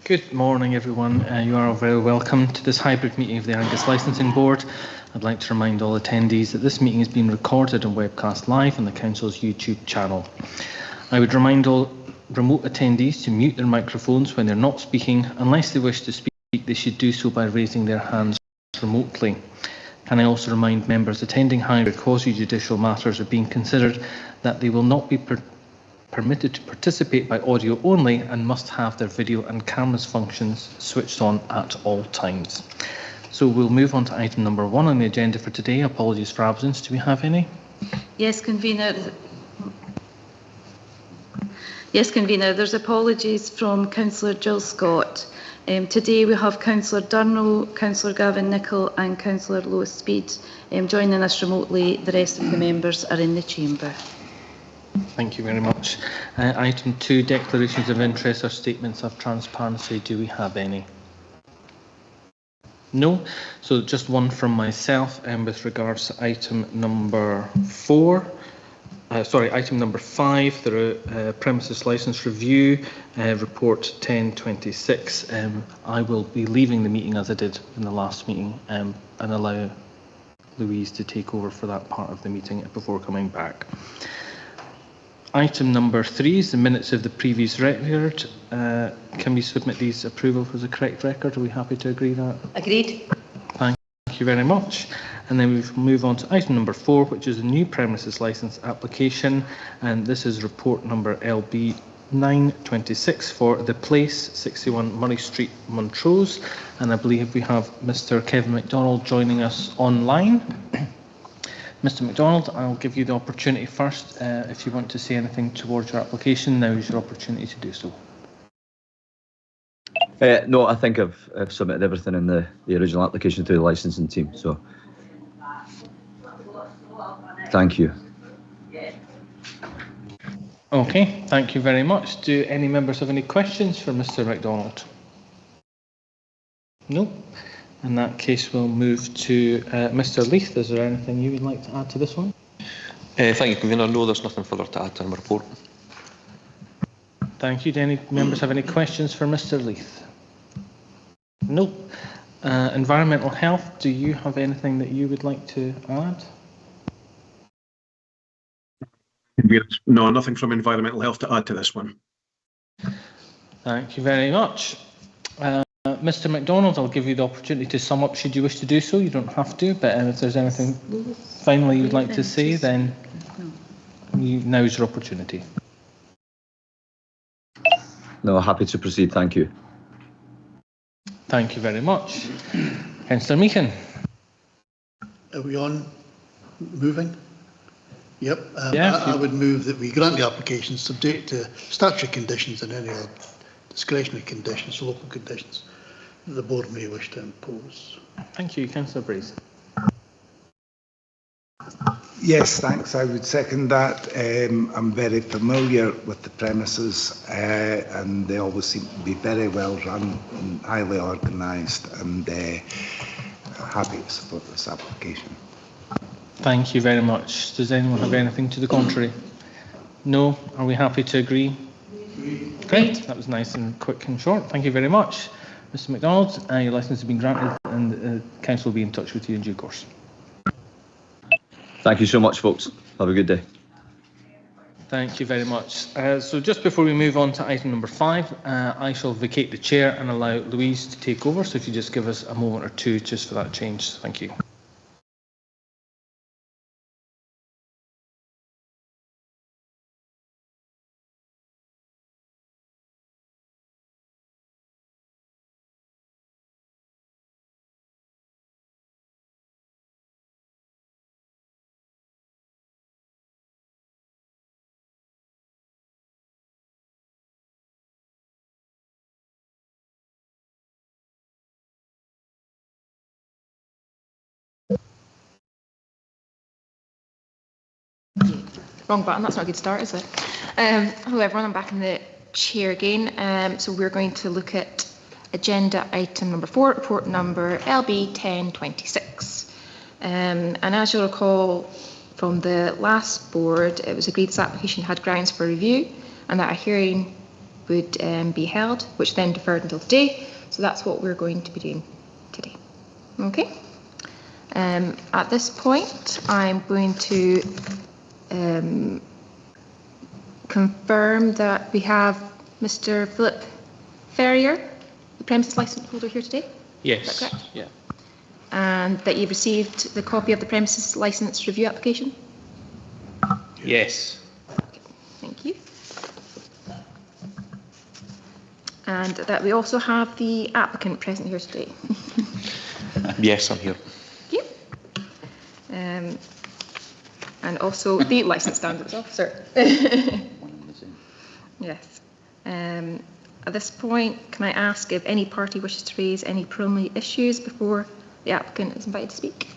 Good morning, everyone. You are very welcome to this hybrid meeting of the Angus Licensing Board. I'd like to remind all attendees that this meeting is being recorded and webcast live on the Council's YouTube channel. I would remind all remote attendees to mute their microphones when they're not speaking. Unless they wish to speak, they should do so by raising their hands remotely. Can I also remind members attending hybrid quasi-judicial matters are being considered that they will not be permitted to participate by audio only and must have their video and cameras functions switched on at all times. So we'll move on to item number 1 on the agenda for today. Apologies for absence. Do we have any? Yes, Convener. Yes, Convener. There's apologies from Councillor Jill Scott. Today we have Councillor Durno, Councillor Gavin Nicholl and Councillor Lois Speed joining us remotely. The rest of the members are in the chamber. Thank you very much. Item 2, declarations of interest or statements of transparency. Do we have any? No. So just one from myself with regards to item number 4. Item number 5, the premises licence review, report 1026. I will be leaving the meeting as I did in the last meeting and allow Louise to take over for that part of the meeting before coming back. Item number 3 is the minutes of the previous record. Can we submit these approval for the correct record? Are we happy to agree that? Agreed. Thank you very much. And then we move on to item number 4, which is a new premises licence application. And this is report number LB 926 for The Place, 61 Murray Street, Montrose. And I believe we have Mr. Kevin MacDonald joining us online. Mr. MacDonald, I'll give you the opportunity first. If you want to say anything towards your application, now is your opportunity to do so. No, I think I've submitted everything in the original application to the licensing team, so thank you. Okay, thank you very much. Do any members have any questions for Mr. MacDonald? No? In that case, we'll move to Mr. Leith. Is there anything you would like to add to this one? Thank you, Convener. No, there's nothing further to add to my report. Thank you. Do any members have any questions for Mr. Leith? No. Environmental health, do you have anything that you would like to add? No, nothing from environmental health to add to this one. Thank you very much. Mr. MacDonald, I'll give you the opportunity to sum up should you wish to do so. You don't have to, but if there's anything finally you'd like to say, then now's your opportunity. No, happy to proceed. Thank you. Thank you very much. Councillor Meehan. Are we on moving? Yep. Yeah, I would move that we grant the application subject to statutory conditions and any other discretionary conditions, local conditions, that the board may wish to impose. Thank you. Councillor Brace. Yes, thanks. I would second that. I'm very familiar with the premises and they always seem to be very well run and highly organised, and happy to support this application. Thank you very much. Does anyone have anything to the contrary? No? Are we happy to agree? Great. That was nice and quick and short. Thank you very much. Mr. MacDonald, your licence has been granted and the Council will be in touch with you in due course. Thank you so much, folks. Have a good day. Thank you very much. So just before we move on to item number 5, I shall vacate the chair and allow Louise to take over. So if you just give us a moment or two just for that change. Thank you. Wrong button, that's not a good start, is it? Hello everyone, I'm back in the chair again. So we're going to look at agenda item number 4, report number LB 1026. And as you'll recall from the last board, it was agreed this application had grounds for review and that a hearing would be held, which then deferred until today. So that's what we're going to be doing today. Okay. At this point, I'm going to confirm that we have Mr. Philip Ferrier, the premises licence holder, here today. Yes. Is that correct? Yeah. And that you've received the copy of the premises licence review application? Yes. Okay, thank you. And that we also have the applicant present here today. Yes, I'm here. Thank you. And also the licence standards officer. Yes. At this point, can I ask if any party wishes to raise any preliminary issues before the applicant is invited to speak?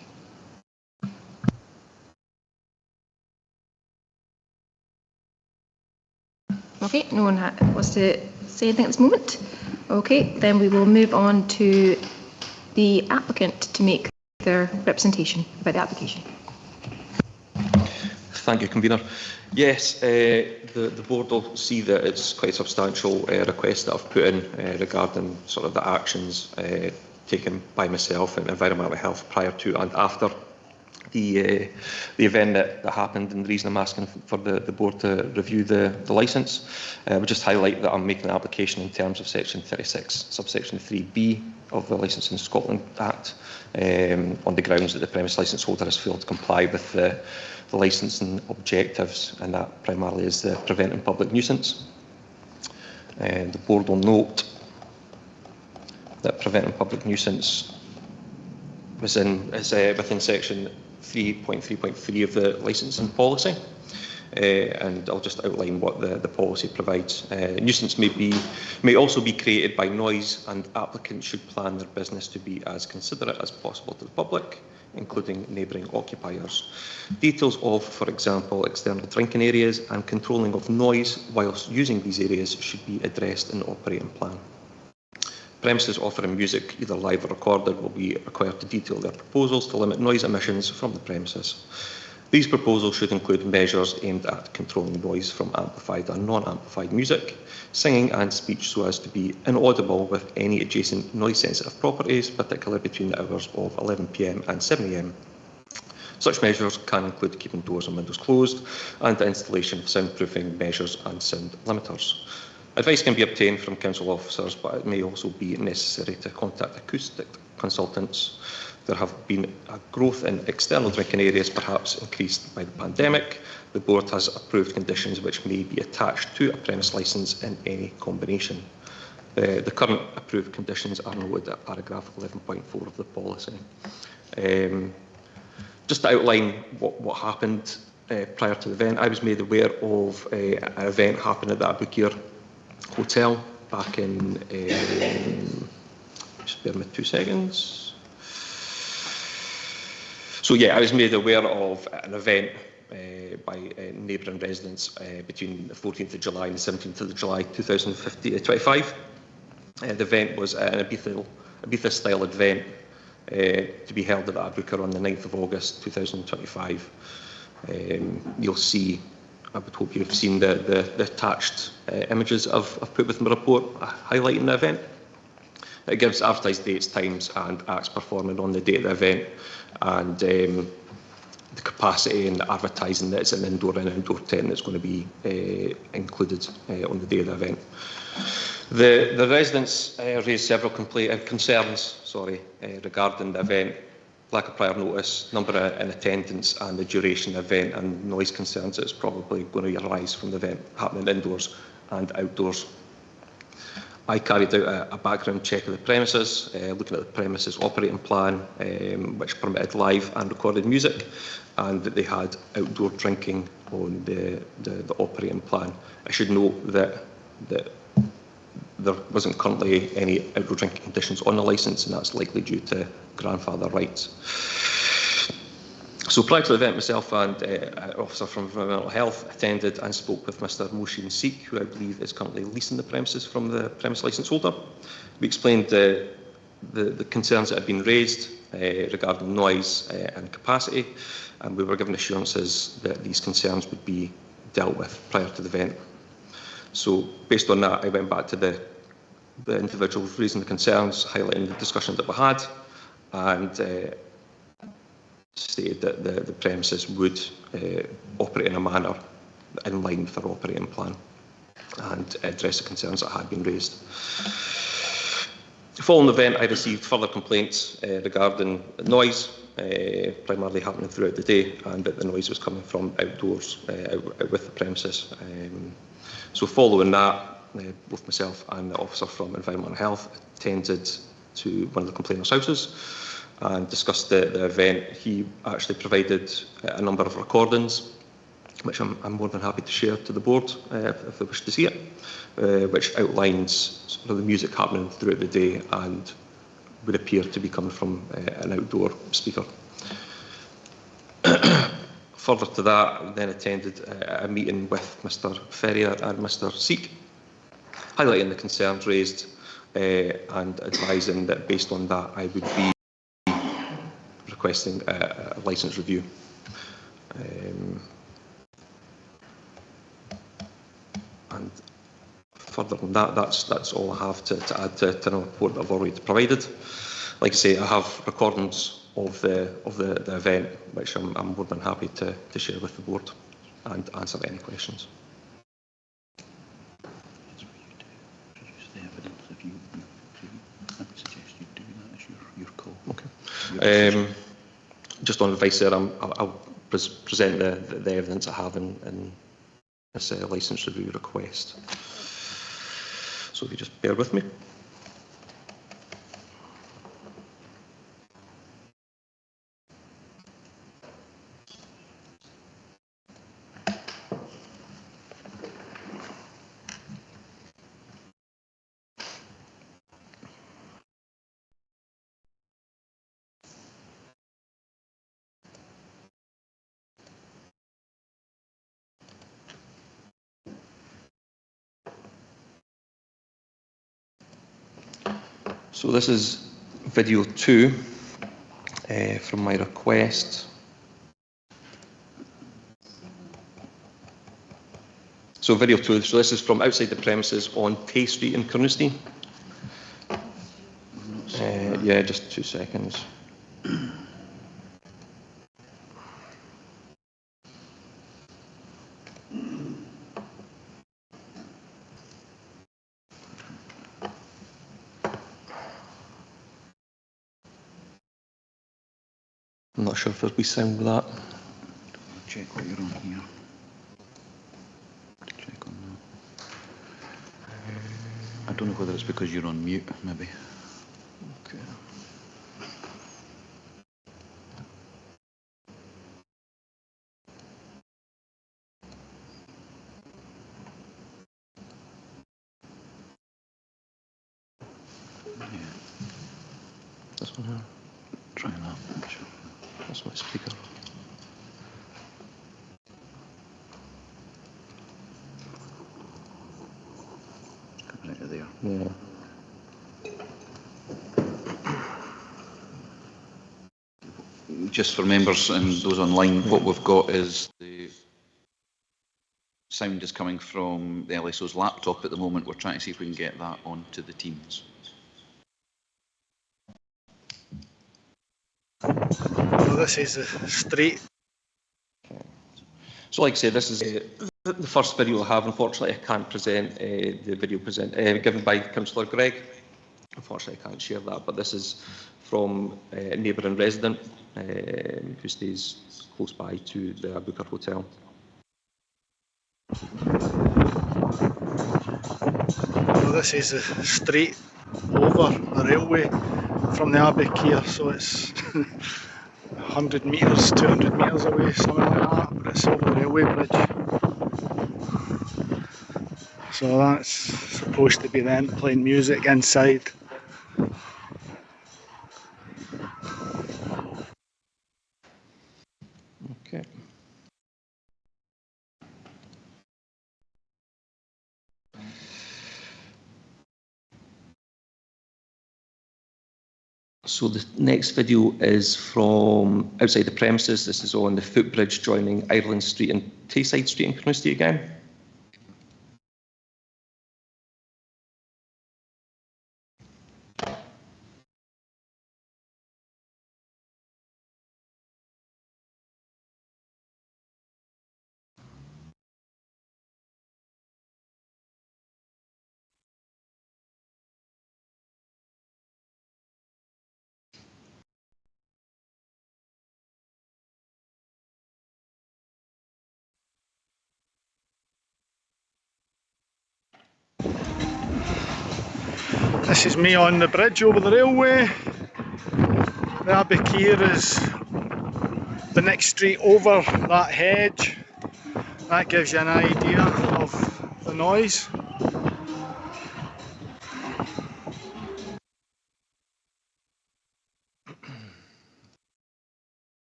Okay, no one wants to say anything at this moment. Okay, then we will move on to the applicant to make their representation about the application. Thank you, Convener. Yes, the board will see that it's quite a substantial request that I've put in regarding sort of the actions taken by myself in environmental health prior to and after the event that happened, and the reason I'm asking for the board to review the licence. I would just highlight that I'm making an application in terms of section 36, subsection 3B of the Licensing Scotland Act, on the grounds that the premise licence holder has failed to comply with the licensing objectives, and that primarily is the preventing public nuisance. The board will note that preventing public nuisance is within section 3.3.3 of the licensing policy, and I'll just outline what the policy provides. Nuisance may also be created by noise, and applicants should plan their business to be as considerate as possible to the public, including neighbouring occupiers. Details of, for example, external drinking areas and controlling of noise whilst using these areas should be addressed in the operating plan. Premises offering music, either live or recorded, will be required to detail their proposals to limit noise emissions from the premises. These proposals should include measures aimed at controlling noise from amplified and non-amplified music, singing and speech so as to be inaudible with any adjacent noise-sensitive properties, particularly between the hours of 11 p.m. and 7 a.m. Such measures can include keeping doors and windows closed and the installation of soundproofing measures and sound limiters. Advice can be obtained from council officers, but it may also be necessary to contact acoustic consultants. There have been a growth in external drinking areas, perhaps increased by the pandemic. The board has approved conditions which may be attached to a premise licence in any combination. The current approved conditions are noted at paragraph 11.4 of the policy. Just to outline what happened prior to the event, I was made aware of an event happening at the Abukir Hotel back in, just bear with me 2 seconds. So yeah, I was made aware of an event by neighbouring residents between the 14th of July and the 17th of July 2025. The event was an Ibiza-style event to be held at the Abukir on the 9th of August 2025. You'll see, I would hope you've seen the attached images I've put with my report highlighting the event. It gives advertised dates, times and acts performing on the date of the event, and the capacity and the advertising that it's an indoor and outdoor tent that's going to be included on the day of the event. The residents raised several concerns regarding the event, lack of prior notice, number in attendance and the duration of the event, and noise concerns that's probably going to arise from the event happening indoors and outdoors. I carried out a background check of the premises, looking at the premises operating plan, which permitted live and recorded music, and that they had outdoor drinking on the operating plan. I should note that there wasn't currently any outdoor drinking conditions on the licence, and that's likely due to grandfather rights. So prior to the event, myself and an officer from Environmental Health attended and spoke with Mr. Moshin Sikh, who I believe is currently leasing the premises from the premise licence holder. We explained the concerns that had been raised regarding noise and capacity, and we were given assurances that these concerns would be dealt with prior to the event. So based on that, I went back to the individuals raising the concerns, highlighting the discussion that we had, and stated that the premises would operate in a manner in line with our operating plan and address the concerns that had been raised. Following the event, I received further complaints regarding noise, primarily happening throughout the day, and that the noise was coming from outdoors out with the premises. So following that, both myself and the officer from Environmental Health attended to one of the complainants' houses and discussed the event. He actually provided a number of recordings, which I'm more than happy to share to the board if they wish to see it, which outlines sort of the music happening throughout the day and would appear to be coming from an outdoor speaker. Further to that, I then attended a meeting with Mr. Ferrier and Mr. Seek, highlighting the concerns raised and advising that based on that I would be requesting a licence review. And further than that, that's all I have to add to the report that I've already provided. Like I say, I have recordings of the event, which I'm more than happy to share with the board and answer any questions. Okay. Just on advice there, I'll present the evidence I have in this licence review request. So if you just bear with me. So this is video 2 from my request. So video 2, so this is from outside the premises on Tay Street in Carnoustie. Yeah, just 2 seconds. I'm not sure if there'll be sound with that. Check what you're on here. Check on that. I don't know whether it's because you're on mute, maybe. Okay. Yeah. This one here. Try that. Sure. That's my speaker. Coming out of there. Yeah. Just for members and those online, what we've got is the sound is coming from the LSO's laptop at the moment. We're trying to see if we can get that onto the Teams. So this is the street. So like I said, this is the first video I have. Unfortunately, I can't present the video given by Councillor Gregg. Unfortunately, I can't share that, but this is from a neighbour and resident who stays close by to the Booker Hotel. So this is the street over the railway from the Abbey Care, so it's 100 metres, 200 metres away, something like that, but it's over the railway bridge. So that's supposed to be them playing music inside. Okay. So the next video is from outside the premises. This is on the footbridge joining Ireland Street and Tayside Street in Carnoustie again. This is me on the bridge over the railway. The Abbey Keir is the next street over that hedge. That gives you an idea of the noise.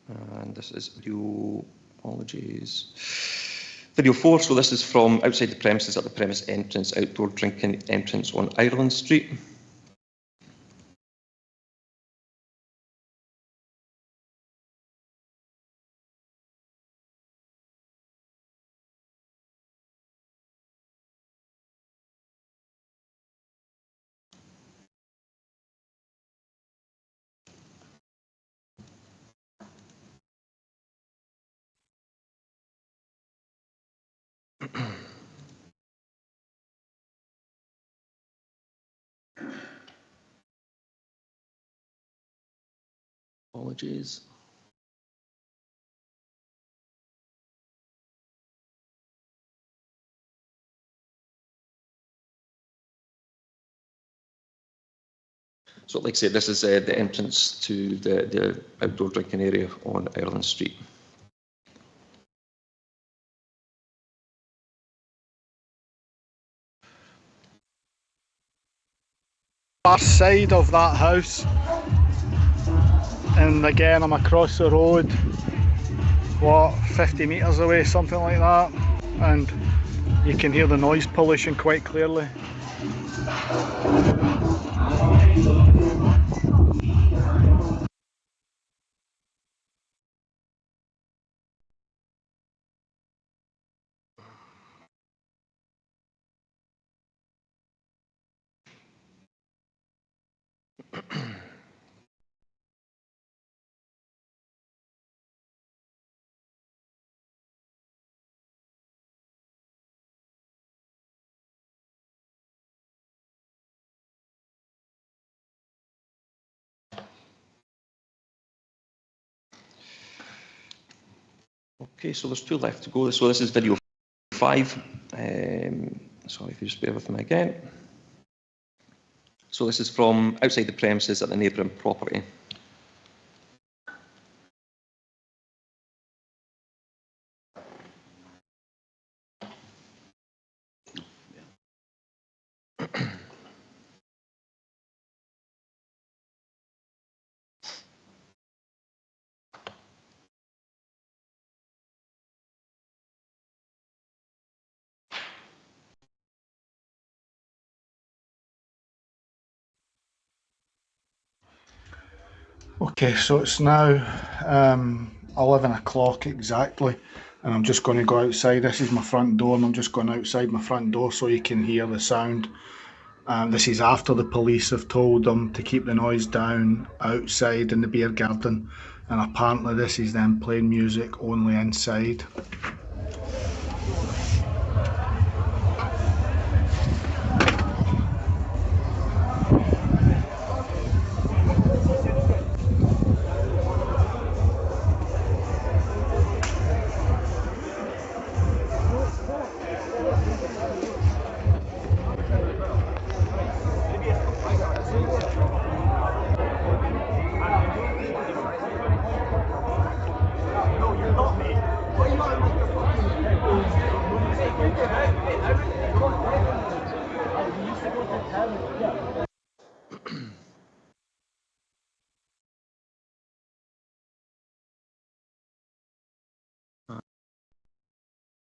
And this is video, apologies. Video 4, so this is from outside the premises at the premise entrance, outdoor drinking entrance on Ireland Street. Apologies. So like I said, this is the entrance to the outdoor drinking area on Ireland Street. Far side of that house, and again I'm across the road, what, 50 metres away, something like that, and you can hear the noise pollution quite clearly. Okay, so there's 2 left to go. So this is video 5. Sorry if you just bear with me again. So this is from outside the premises at the neighbouring property. Okay, so it's now 11 o'clock exactly, and I'm just going to go outside. This is my front door, and I'm just going outside my front door so you can hear the sound. This is after the police have told them to keep the noise down outside in the beer garden, and apparently this is them playing music only inside.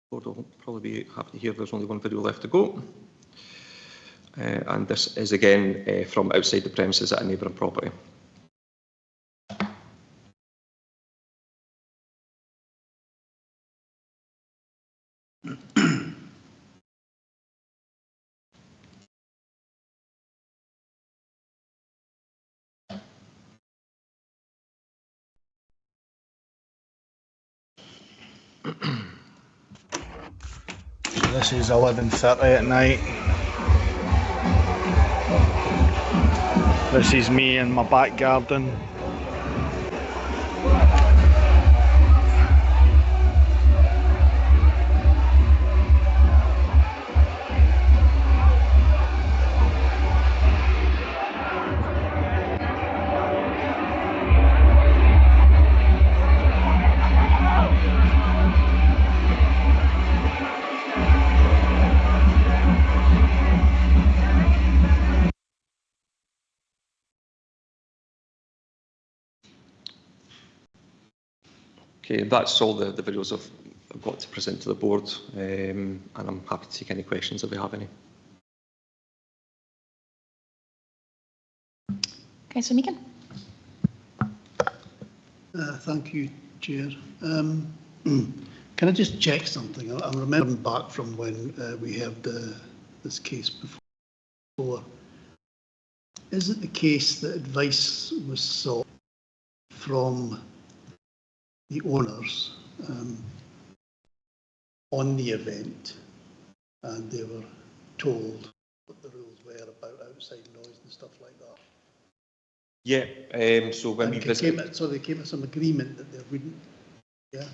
Will probably be happy to hear there's only 1 video left to go. And this is again from outside the premises at a neighbouring property. This is 11:30 at night. This is me in my back garden. Okay, that's all the videos I've got to present to the board, and I'm happy to take any questions if we have any. Councillor Meakin. Thank you, Chair. Can I just check something? I'm remembering back from when we heard this case before. Is it the case that advice was sought from the owners on the event, and they were told what the rules were about outside noise and stuff like that? Yeah, so when we visited... So they came to some agreement that they wouldn't, yeah?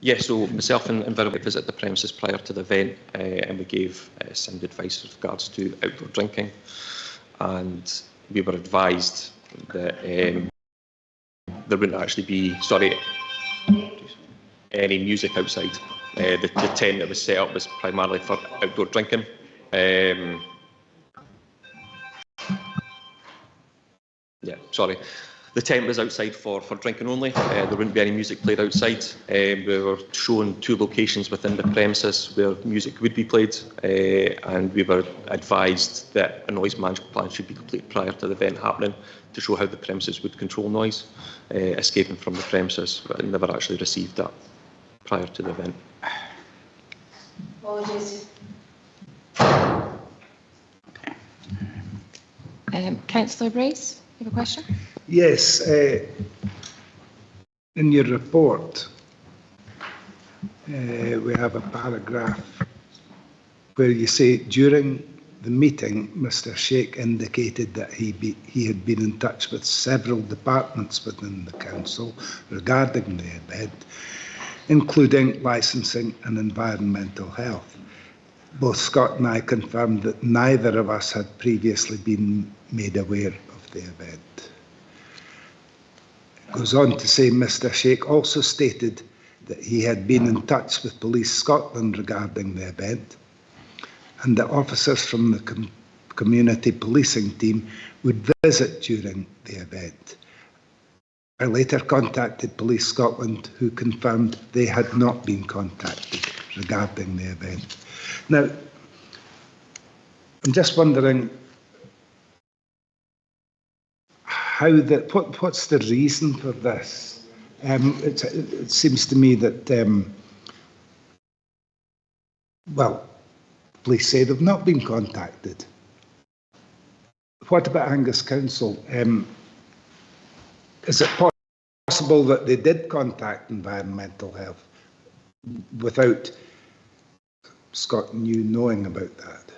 Yeah, so myself and Environment visited the premises prior to the event, and we gave sound advice with regards to outdoor drinking, and we were advised that there wouldn't actually be, any music outside. The tent that was set up was primarily for outdoor drinking. The tent was outside for drinking only. There wouldn't be any music played outside. We were shown 2 locations within the premises where music would be played, and we were advised that a noise management plan should be completed prior to the event happening to show how the premises would control noise escaping from the premises, but I never actually received that prior to the event. Apologies. Councillor Brace, you have a question? Yes. In your report, we have a paragraph where you say, during the meeting, Mr. Sheikh indicated that he had been in touch with several departments within the council regarding the event, including licensing and environmental health. Both Scott and I confirmed that neither of us had previously been made aware of the event. It goes on to say Mr. Sheikh also stated that he had been in touch with Police Scotland regarding the event, and that officers from the community policing team would visit during the event. I later contacted Police Scotland, who confirmed they had not been contacted regarding the event. Now, I'm just wondering what's the reason for this? It seems to me that, police say they've not been contacted. What about Angus Council? Is it possible that they did contact environmental health without Scott and you knowing about that?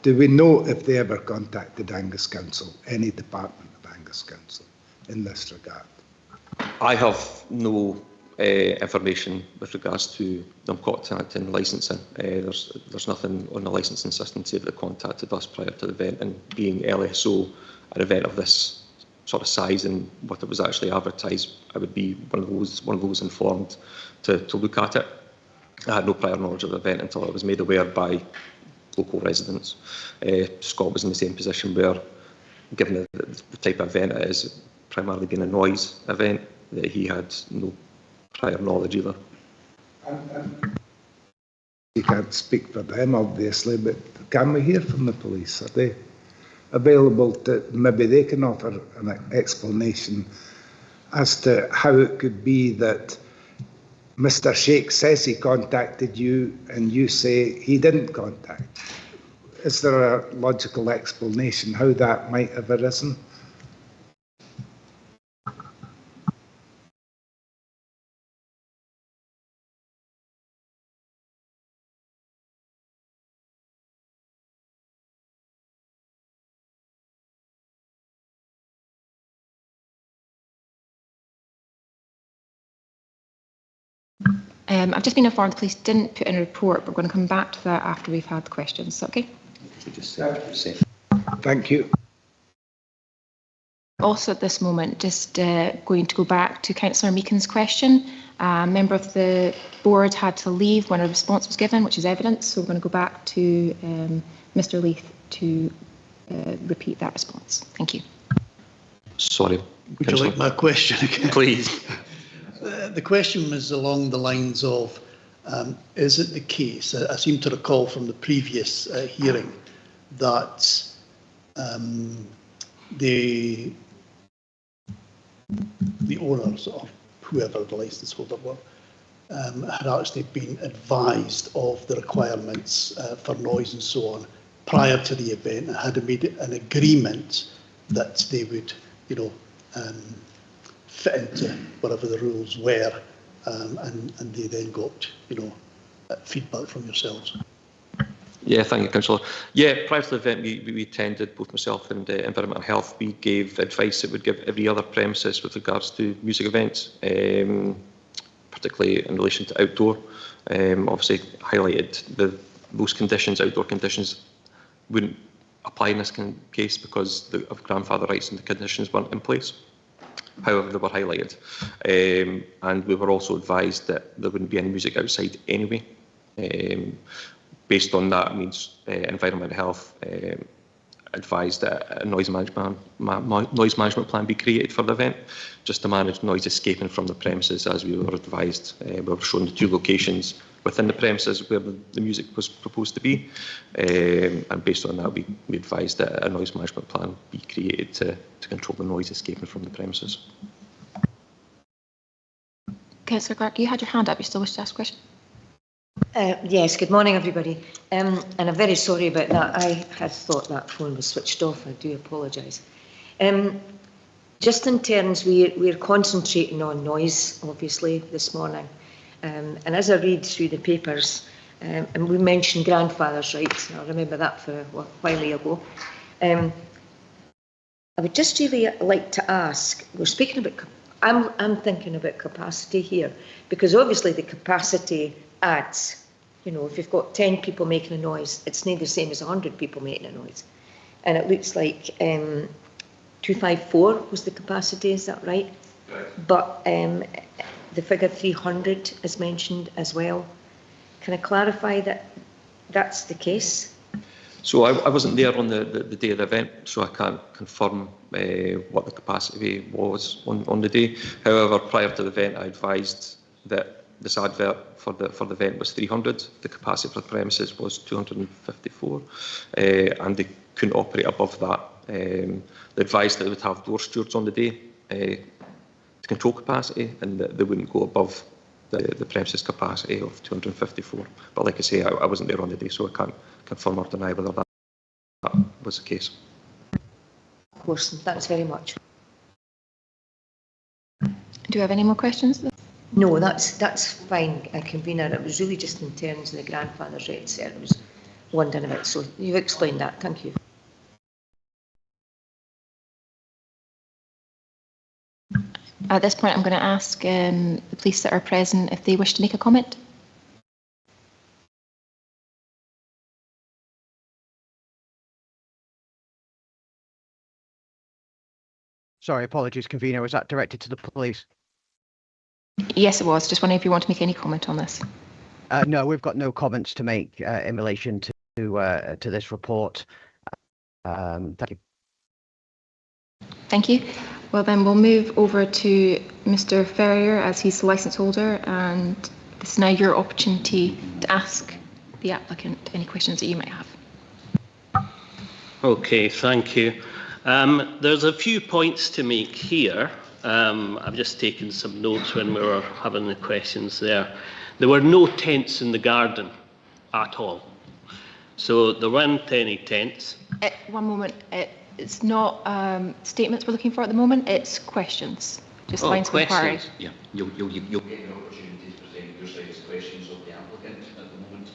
Do we know if they ever contacted Angus Council, any department of Angus Council, in this regard? I have no information with regards to them contacting licensing. There's nothing on the licensing system to say that they contacted us prior to the event, and being LSO, an event of this sort of size and what it was actually advertised, I would be one of those informed to look at it. I had no prior knowledge of the event until I was made aware by local residents. Scott was in the same position where, given the type of event it is, primarily being a noise event, that he had no prior knowledge either. You can't speak for them, obviously, but can we hear from the police? Are they available to, maybe they can offer an explanation as to how it could be that Mr. Sheikh says he contacted you and you say he didn't contact? Is there a logical explanation how that might have arisen? I've just been informed the police didn't put in a report, but we're going to come back to that after we've had the questions. Is that okay? Thank you. Also at this moment, just going to go back to Councillor Meakin's question. A member of the board had to leave when a response was given, which is evidence, so we're going to go back to Mr. Leith to repeat that response. Thank you. Sorry. Would you like my question again? Please. The question was along the lines of, is it the case, I seem to recall from the previous hearing, that the owners, or whoever the licence holder were, had actually been advised of the requirements for noise and so on prior to the event, and had made an agreement that they would, fit into whatever the rules were, and they then got, feedback from yourselves. Yeah, thank you, Councillor. Yeah, prior to the event, we attended, both myself and Environmental Health, we gave advice that would give every other premises with regards to music events, particularly in relation to outdoor. Obviously highlighted those conditions, outdoor conditions, wouldn't apply in this case because of grandfather rights and the conditions weren't in place. However, they were highlighted. And we were also advised that there wouldn't be any music outside anyway. Based on that, means Environmental Health advised that a noise management plan be created for the event, just to manage noise escaping from the premises, as we were advised. We were shown the 2 locations within the premises where the music was proposed to be, and based on that, we advised that a noise management plan be created to control the noise escaping from the premises. Councillor Clark, you had your hand up. You still wish to ask a question? Yes, good morning, everybody. And I'm very sorry about that. I had thought that phone was switched off. I do apologise. Just in terms, we're concentrating on noise, obviously, this morning. And as I read through the papers, and we mentioned grandfather's rights, I remember that for a while ago. I would just really like to ask, we're speaking about, I'm thinking about capacity here, because obviously the capacity adds. If you've got 10 people making a noise, it's not the same as 100 people making a noise. And it looks like 254 was the capacity, is that right? Right. But the figure 300 is mentioned as well. Can I clarify that that's the case? So I wasn't there on the day of the event, so I can't confirm what the capacity was on the day. However, prior to the event, I advised that this advert for the event was 300. The capacity for the premises was 254, and they couldn't operate above that. They advised that they would have door stewards on the day to control capacity, and that they wouldn't go above the premises capacity of 254. But like I say, I wasn't there on the day, so I can't confirm or deny whether that was the case. Of course, thanks very much. Do you have any more questions? No, that's fine, Convener. It was really just in terms of the grandfather's rights there. I was wondering about. So you've explained that. Thank you. At this point, I'm going to ask the police that are present if they wish to make a comment. Sorry, apologies, Convener. Was that directed to the police? Yes, it was. Just wondering if you want to make any comment on this. No, we've got no comments to make in relation to this report. Thank you. Thank you. Well, then we'll move over to Mr. Ferrier as he's the licence holder, and this is now your opportunity to ask the applicant any questions that you might have. Okay, thank you. There's a few points to make here. I've just taken some notes when we were having the questions there. There were no tents in the garden at all. So there weren't any tents. One moment. It's not statements we're looking for at the moment. It's questions. Just lines of inquiry. Yeah, you'll get an opportunity to present your side as questions of the applicant at the moment.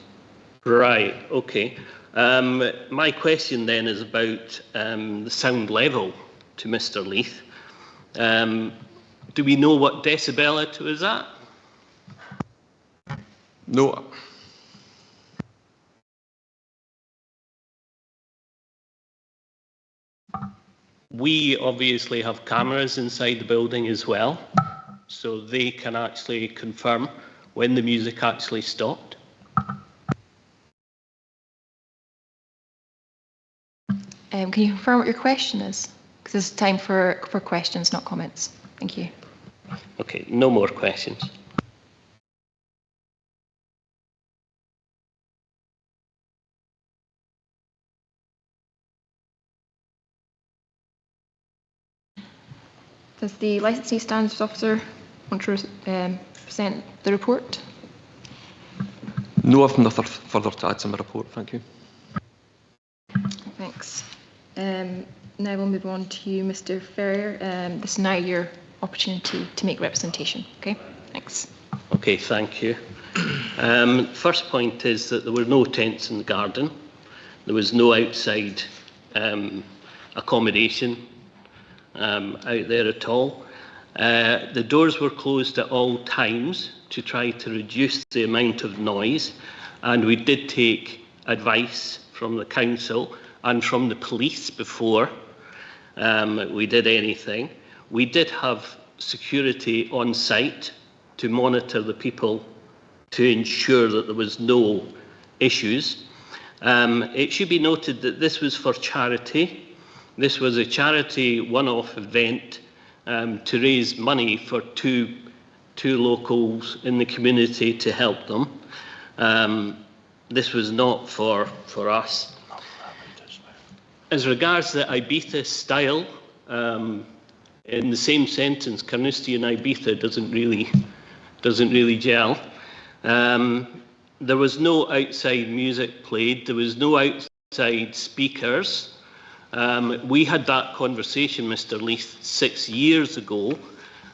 Right, okay. My question then is about the sound level to Mr. Leith. Do we know what decibel it was at? No. We obviously have cameras inside the building as well, so they can actually confirm when the music actually stopped. Can you confirm what your question is? Because it's time for questions, not comments. Thank you. Okay, no more questions. Does the licensee standards officer want to present the report? No, I've nothing further to add to my report, thank you. Thanks. Now we'll move on to you, Mr. Ferrier. This is now your opportunity to make representation. Okay, thanks. Okay, thank you. First point is that there were no tents in the garden. There was no outside accommodation out there at all. The doors were closed at all times to try to reduce the amount of noise, and we did take advice from the council and from the police before we did anything. We did have security on site to monitor the people to ensure that there was no issues. It should be noted that this was for charity. This was a charity one-off event to raise money for two locals in the community to help them. This was not for us. As regards the Ibiza style, in the same sentence, Carnoustie and Ibiza doesn't really gel. There was no outside music played. There was no outside speakers. We had that conversation, Mr. Leith, 6 years ago,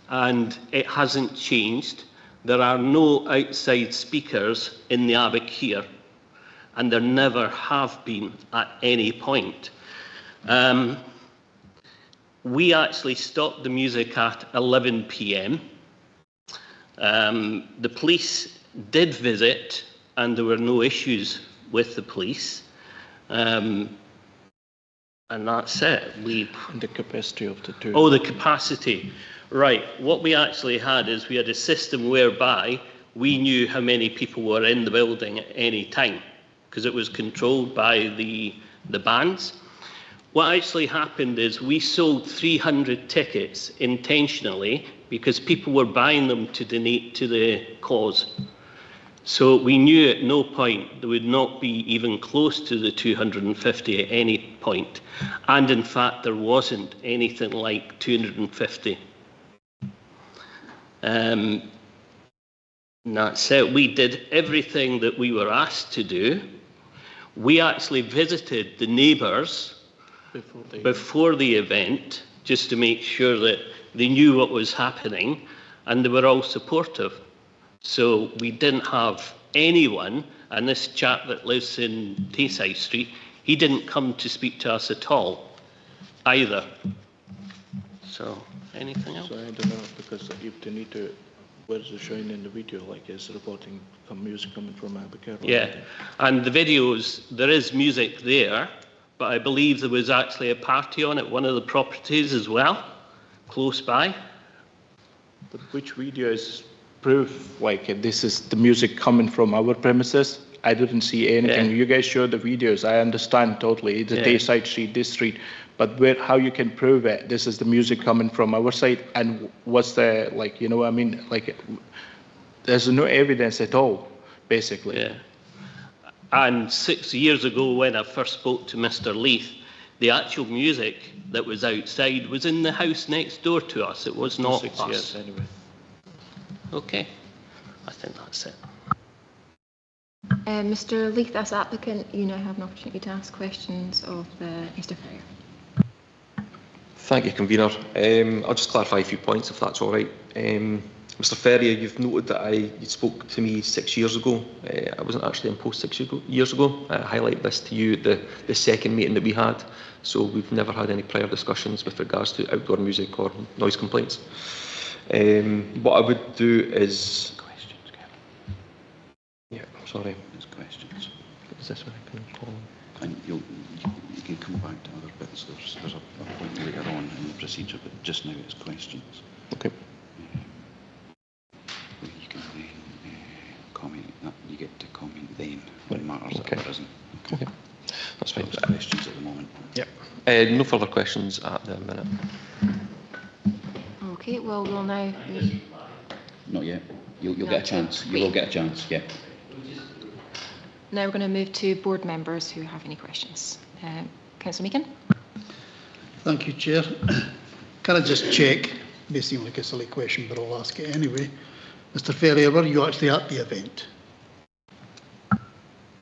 and it hasn't changed. There are no outside speakers in the Abacare, and there never have been at any point. We actually stopped the music at 11 p.m. The police did visit, and there were no issues with the police. And that's it. The capacity of the two. Oh, the capacity. Right. What we actually had is we had a system whereby we knew how many people were in the building at any time, because it was controlled by the bands. What actually happened is we sold 300 tickets intentionally because people were buying them to donate to the cause. So we knew at no point there would not be even close to the 250 at any point. And in fact, there wasn't anything like 250. And that's it. We did everything that we were asked to do. We actually visited the neighbours before the event, just to make sure that they knew what was happening, and they were all supportive. So we didn't have anyone, and this chap that lives in Tayside Street, he didn't come to speak to us at all, either. So, anything else? So I don't know, because if they need to, where's it showing in the video, like it's reporting music coming from Abacare? Yeah, and the videos, there is music there, but I believe there was actually a party on at one of the properties as well, close by. But which video is proof, like this is the music coming from our premises? I didn't see anything. Yeah. You guys showed the videos, I understand totally, the Tayside Street, this street, but how you can prove it, this is the music coming from our side, and what's the, like, you know what I mean, like, there's no evidence at all, basically. Yeah. And 6 years ago, when I first spoke to Mr. Leith, the actual music that was outside was in the house next door to us. It was not 6 us. years anyway. Okay, I think that's it. Mr. Leith, as applicant, you now have an opportunity to ask questions of Mr. Ferrier. Thank you, Convener. I'll just clarify a few points, if that's all right. Mr. Ferrier, you've noted that you spoke to me 6 years ago. I wasn't actually in post 6 years ago. I highlighted this to you at the second meeting that we had. So we've never had any prior discussions with regards to outdoor music or noise complaints. What I would do is... Questions, Kevin. Yeah, sorry. There's questions. Is this what I can call? And you can come back to other bits. There's a point later on in the procedure, but just now it's questions. Okay. You can then comment. You get to comment then when it matters that there isn't. Okay. That's fine. There's questions at the moment. Yep. No further questions at the minute. Okay. Okay, well, we'll now... Not yet. You'll get a chance. You will get a chance, yeah. Now we're going to move to board members who have any questions. Councillor Meakin. Thank you, Chair. Can I just check? May seem like a silly question, but I'll ask it anyway. Mr. Ferrier, were you actually at the event?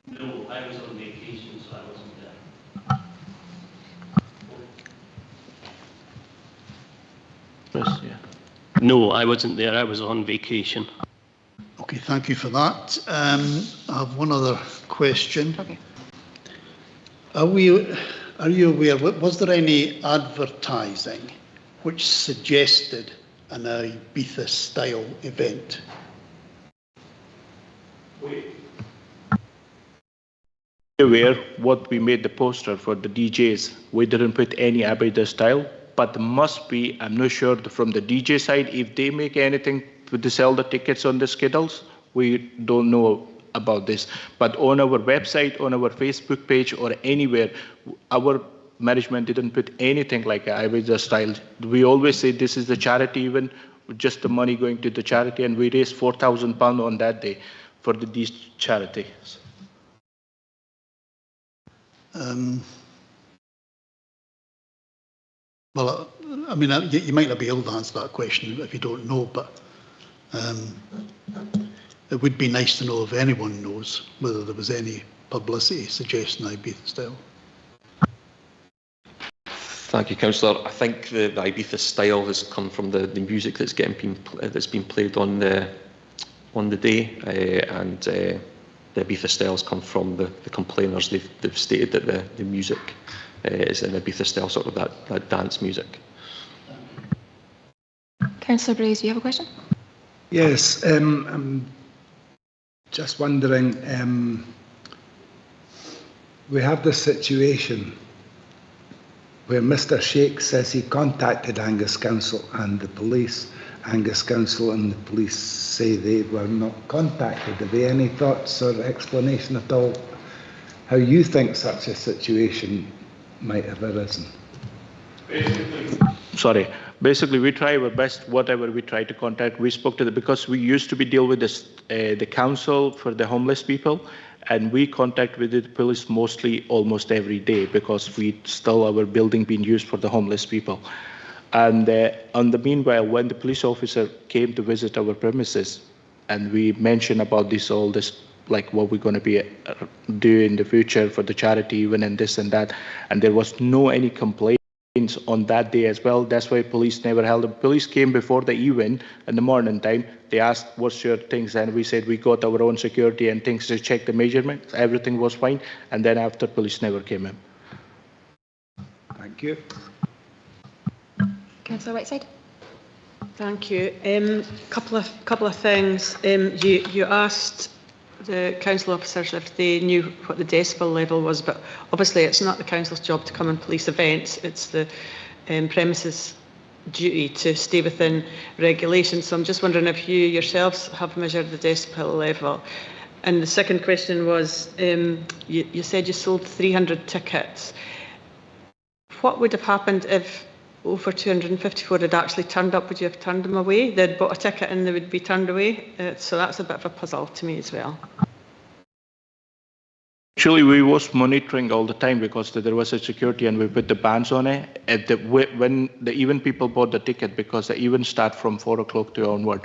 No, I was on vacation, so I wasn't there. Chris, yeah. No, I wasn't there. I was on vacation. Okay, thank you for that. I have one other question. Okay. Are you aware, was there any advertising which suggested an Ibiza-style event? Aware what we made the poster for the DJs, we didn't put any Ibiza style, but there must be, I'm not sure from the DJ side, if they make anything to sell the tickets on the schedules, we don't know about this. But on our website, on our Facebook page or anywhere, our management didn't put anything like Ibiza style. We always say this is the charity event, just the money going to the charity, and we raised £4,000 on that day for these charities. Well, I mean, you might not be able to answer that question if you don't know, but it would be nice to know if anyone knows whether there was any publicity suggesting Ibiza style. Thank you, Councillor. I think the Ibiza style has come from the music that's been played on the day, and the Ibiza styles come from the complainers. They've stated that the music is an Ibiza style, sort of that dance music. Councillor Braze, do you have a question? Yes, I'm just wondering, we have this situation where Mr. Sheikh says he contacted Angus Council and the police. Angus Council and the police say they were not contacted. Have you any thoughts or explanation at all how you think such a situation might have arisen? Basically, we try our best, whatever we try to contact. We spoke to them because we used to deal with the council for the homeless people, and we contact with the police almost every day because we still our building being used for the homeless people. And on the meanwhile, when the police officer came to visit our premises, and we mentioned about all this, like what we're going to be doing in the future for the charity event and this and that, and there was no any complaints on that day as well. That's why police never held them. Police came before the event in the morning time. They asked, what's your things? And we said, we got our own security and things to check the measurements. Everything was fine. And then after, police never came in. Thank you. Councillor Whiteside. Thank you. Couple of things. You asked the council officers if they knew what the decibel level was, but obviously it's not the council's job to come and police events. It's the premises' duty to stay within regulations. So I'm just wondering if you yourselves have measured the decibel level. And the second question was, you said you sold 300 tickets. What would have happened if over 254 had actually turned up? Would you have turned them away? They'd bought a ticket and they would be turned away. So that's a bit of a puzzle to me as well. Actually, we was monitoring all the time because there was a security and we put the bans on it. When the event people bought the ticket, because the event start from 4 o'clock to onward.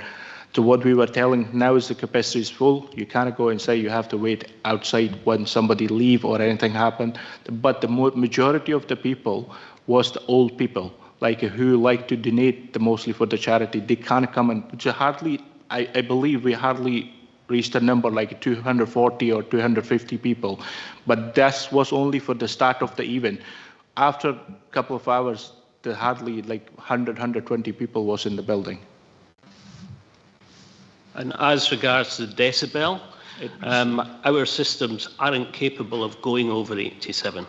So what we were telling, now is the capacity is full, you can't go inside, you have to wait outside when somebody leave or anything happen. But the majority of the people was the old people, like who like to donate mostly for the charity. They can't come and hardly, I believe we hardly reached a number like 240 or 250 people, but that was only for the start of the event. After a couple of hours, the hardly like 100, 120 people was in the building. And as regards the decibel, our systems aren't capable of going over 87.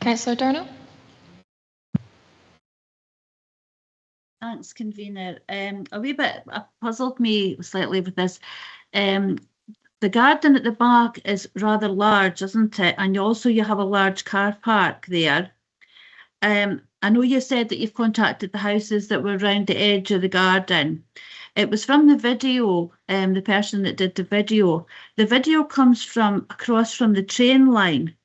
Councillor Darnell. Thanks, convener. A wee bit puzzled me slightly with this. The garden at the back is rather large, isn't it? And also you have a large car park there. I know you said that you've contacted the houses that were around the edge of the garden. It was from the video, the person that did the video. The video comes from across from the train line.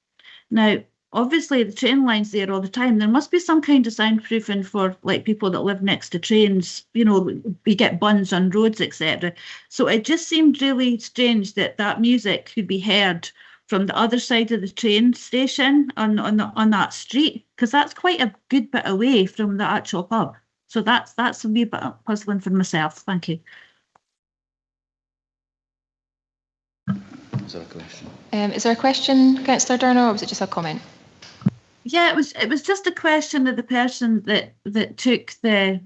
Now, obviously, the train line's there all the time. There must be some kind of soundproofing for like people that live next to trains. You know, we get buns on roads, etc. So it just seemed really strange that that music could be heard from the other side of the train station on that street, because that's quite a good bit away from the actual pub. So that's a wee bit puzzling for myself. Thank you. Is there a question? Is there a question, Councillor Durno, or was it just a comment? Yeah, it was just a question of the person that took the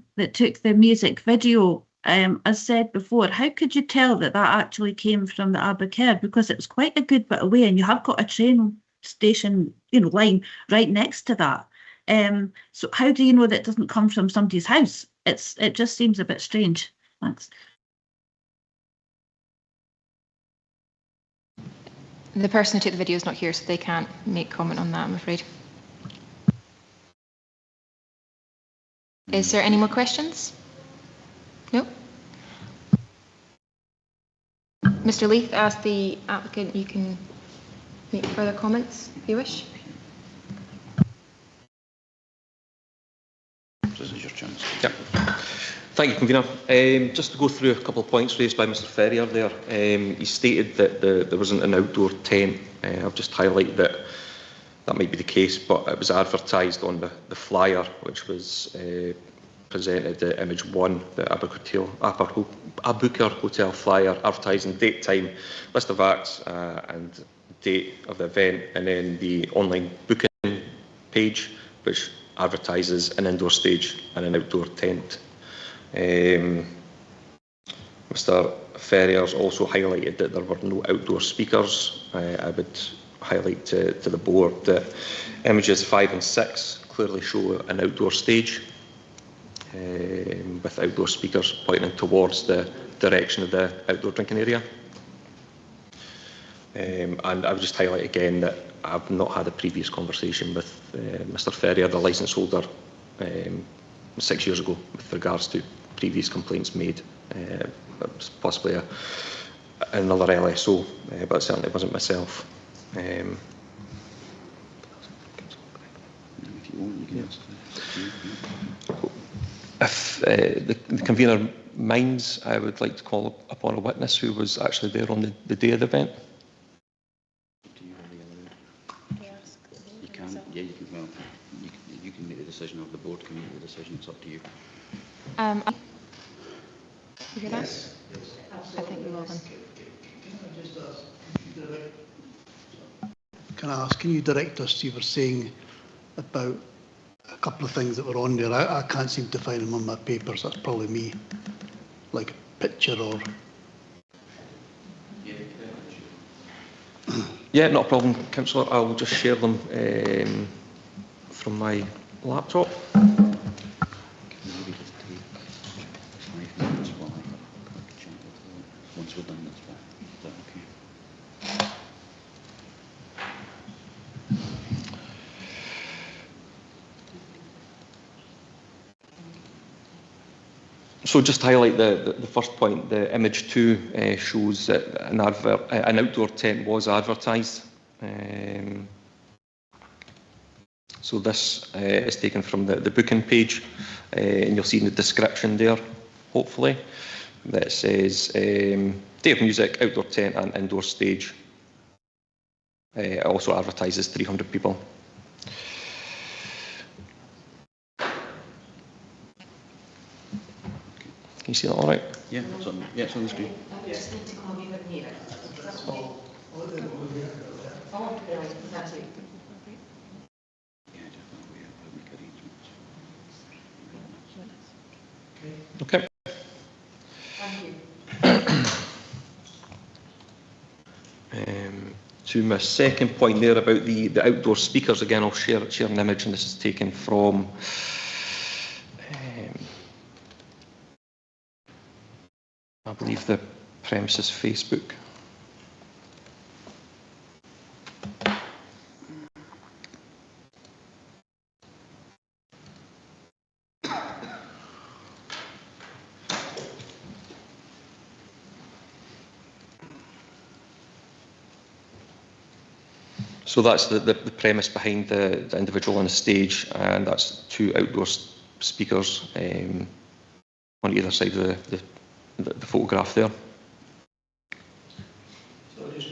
music video. As said before, how could you tell that that actually came from the Abercairn? Because it was quite a good bit away, and you have got a train station, line right next to that. So how do you know that it doesn't come from somebody's house? It just seems a bit strange. Thanks. The person who took the video is not here, so they can't make comment on that, I'm afraid. Is there any more questions? No? Mr. Leith, ask the applicant, you can make further comments if you wish. This is your chance. Yep. Thank you, Convener. Just to go through a couple of points raised by Mr. Ferrier there. He stated that there wasn't an outdoor tent. I've just highlighted that that might be the case, but it was advertised on the flyer, which was presented at image 1, the Abercairn Hotel flyer, advertising date, time, list of acts and date of the event, and then the online booking page, which advertises an indoor stage and an outdoor tent. Mr. Ferrier's also highlighted that there were no outdoor speakers. I would highlight to the board that images 5 and 6 clearly show an outdoor stage with outdoor speakers pointing towards the direction of the outdoor drinking area. And I would just highlight again that I've not had a previous conversation with Mr. Ferrier, the licence holder, 6 years ago with regards to previous complaints made, possibly another LSO, but certainly wasn't myself. If the convener minds, I would like to call upon a witness who was actually there on the day of the event. You can, yeah, you can. Well, you can make the decision, or the board can make the decision. It's up to you. You hear that? Yes. I think we will then. Can I ask, can you direct us, you were saying about a couple of things that were on there. I can't seem to find them on my papers. That's probably me. Like a picture or... Yeah, not a problem, Councillor. I'll just share them from my laptop. Once we're done, that's fine. Is that okay? So just to highlight the first point, the image 2 shows that an outdoor tent was advertised. So this is taken from the booking page, and you'll see in the description there, hopefully, that it says day of music, outdoor tent and indoor stage. It also advertises 300 people. Can you see that all right? Yeah, it's on the screen. Okay. To my second point there about the outdoor speakers, again, I'll share an image, and this is taken from I believe the premises Facebook. So that's the premise behind the individual on the stage, and that's 2 outdoor speakers on either side of the photograph there. So just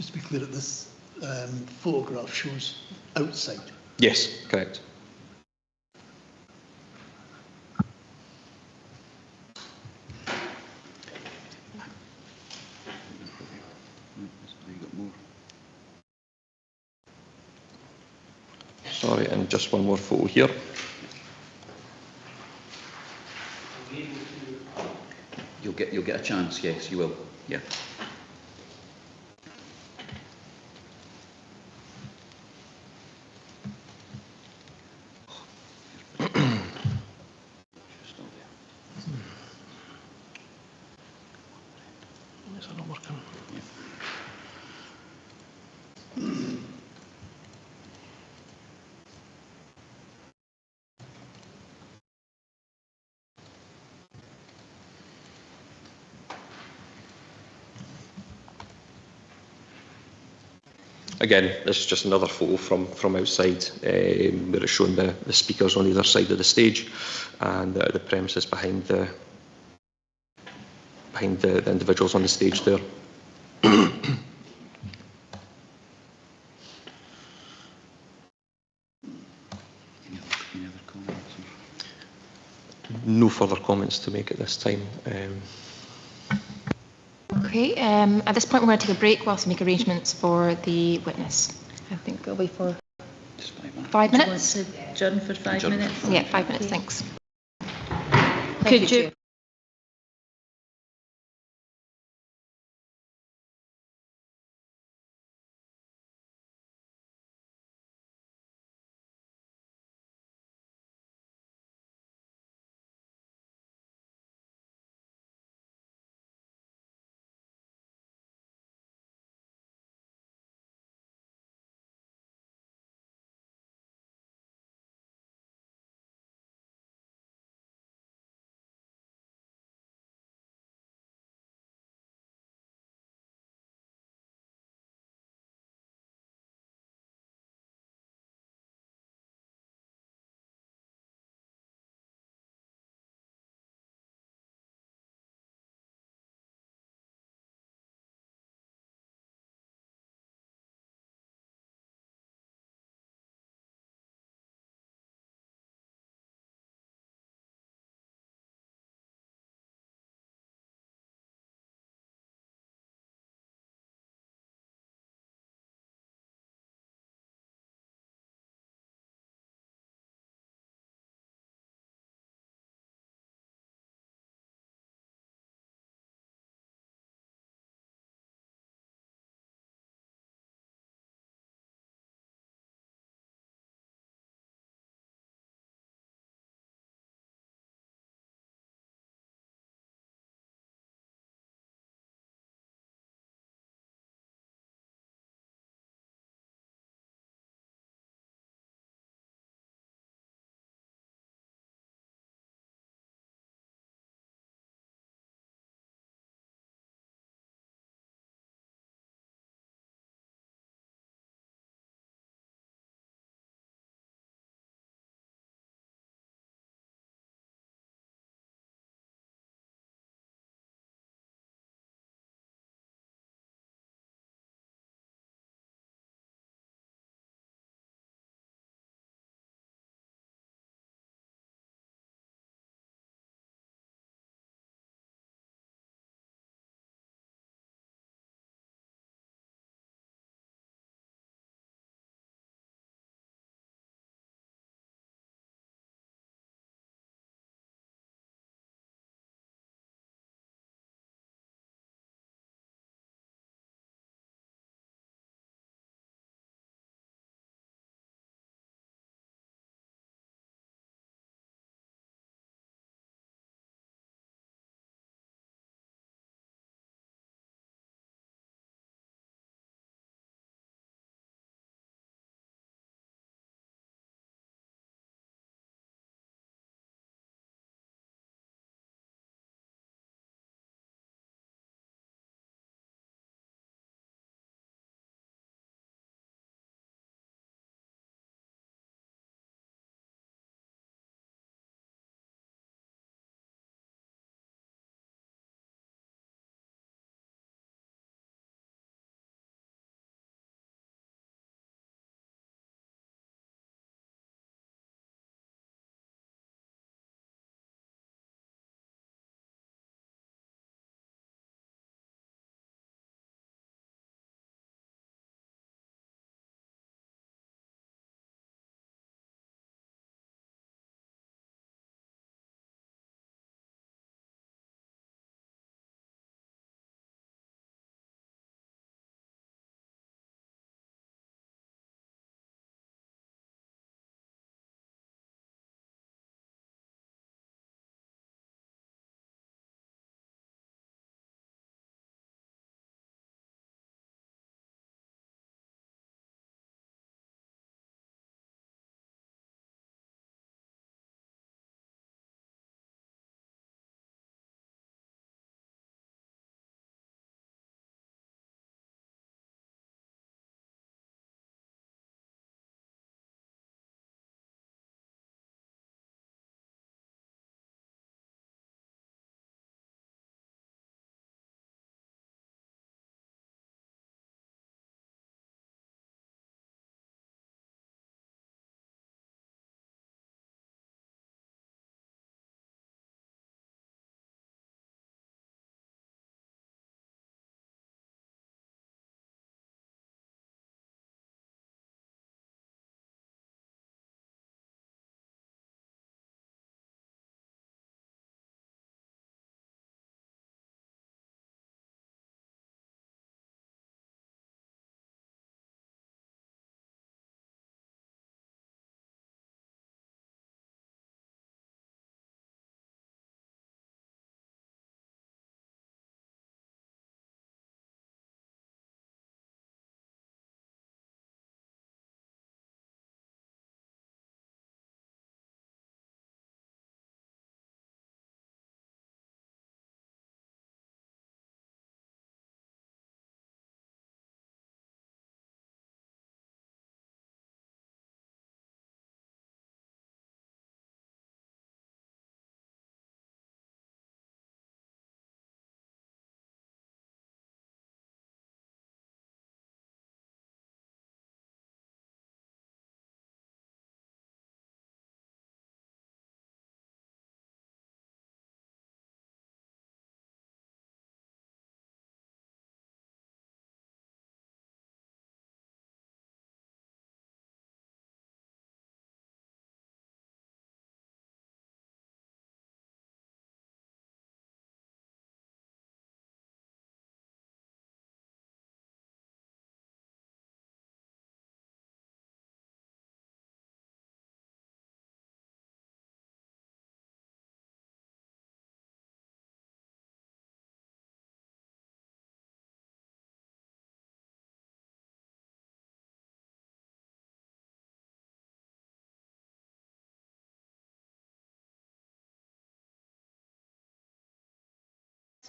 to be clear, that this photograph shows outside. Yes, correct. Sorry, and just one more photo here. You'll get a chance. Yes, you will. Yeah. Is that not working? Again, this is just another photo from outside, where it's showing the speakers on either side of the stage, and the premises behind the individuals on the stage there. No further comments to make at this time. Okay, at this point we're going to take a break whilst we make arrangements for the witness. I think it'll be for 5 minutes. Do you want to adjourn for 5 minutes? Yeah, 5 minutes, thanks. Could you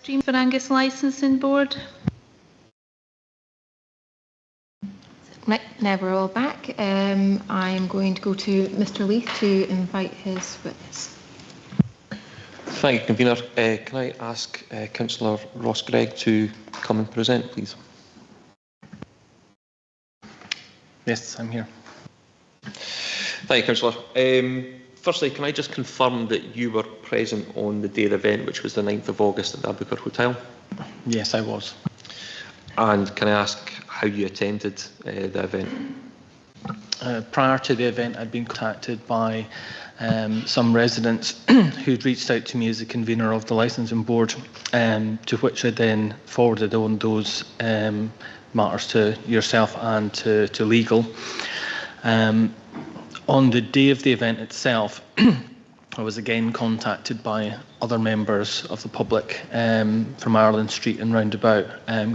Stream for Angus Licensing Board. Right, now we're all back. I'm going to go to Mr. Leith to invite his witness. Thank you, Convener. Can I ask Councillor Ross Gregg to come and present, please? Yes, I'm here. Thank you, Councillor. Firstly, can I just confirm that you were present on the day of the event, which was the 9th of August at the Abercur Hotel? Yes, I was. And can I ask how you attended the event? Prior to the event, I'd been contacted by some residents who'd reached out to me as the convener of the licensing board, to which I then forwarded on those matters to yourself and to legal. On the day of the event itself, I was again contacted by other members of the public from Ireland Street and roundabout,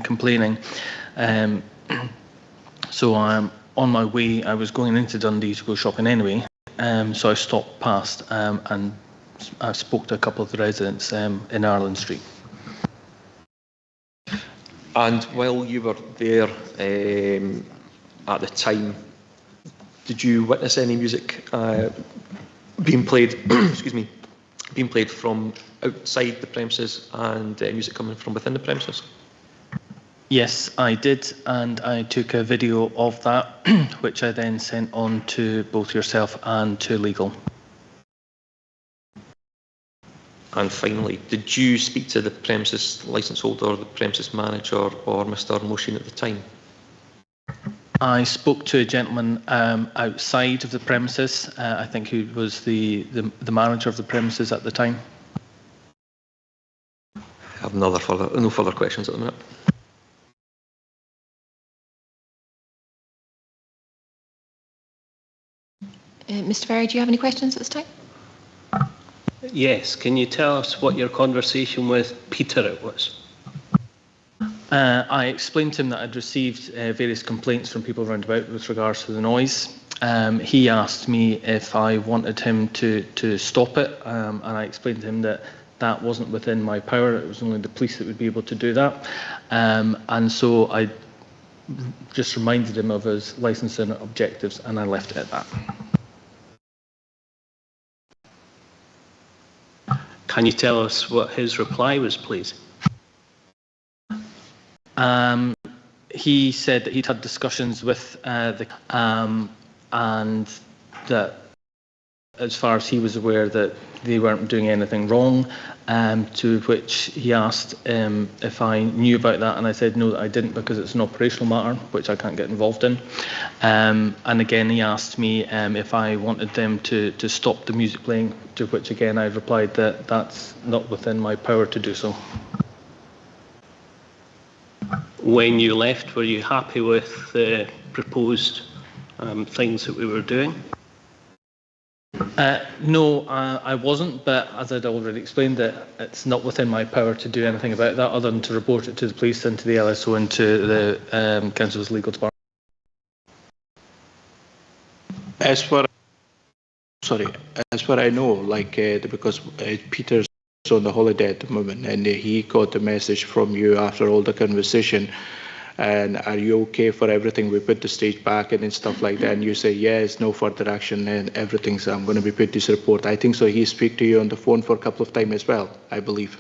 complaining. So on my way, I was going into Dundee to go shopping anyway, so I stopped past and I spoke to a couple of the residents in Ireland Street. And while you were there at the time, did you witness any music being played, excuse me, being played from outside the premises and music coming from within the premises? Yes, I did, and I took a video of that, which I then sent on to both yourself and to legal. And finally, did you speak to the premises licence holder, the premises manager, or Mr. Moshin at the time? I spoke to a gentleman outside of the premises, I think who was the manager of the premises at the time. I have no further questions at the minute. Mr. Ferry, do you have any questions at this time? Yes, can you tell us what your conversation with Peter it was? I explained to him that I'd received various complaints from people around about with regards to the noise. He asked me if I wanted him to stop it, and I explained to him that that wasn't within my power. It was only the police that would be able to do that. And so I just reminded him of his licensing objectives, and I left it at that. Can you tell us what his reply was, please? He said that he'd had discussions with and that as far as he was aware that they weren't doing anything wrong, to which he asked if I knew about that, and I said no, that I didn't, because it's an operational matter which I can't get involved in. And again he asked me if I wanted them to stop the music playing, to which again I replied that that's not within my power to do so. When you left, were you happy with the proposed things that we were doing? No, I wasn't, but as I'd already explained, that it's not within my power to do anything about that other than to report it to the police and to the LSO and to the Council's legal department. As far I know, like because Peter's on the holiday at the moment, and he got a message from you after all the conversation. And are you okay for everything? We put the stage back and stuff like that. And you say, yes, no further action and everything's, I'm going to be put this report. I think so. He speak to you on the phone for a couple of times as well, I believe.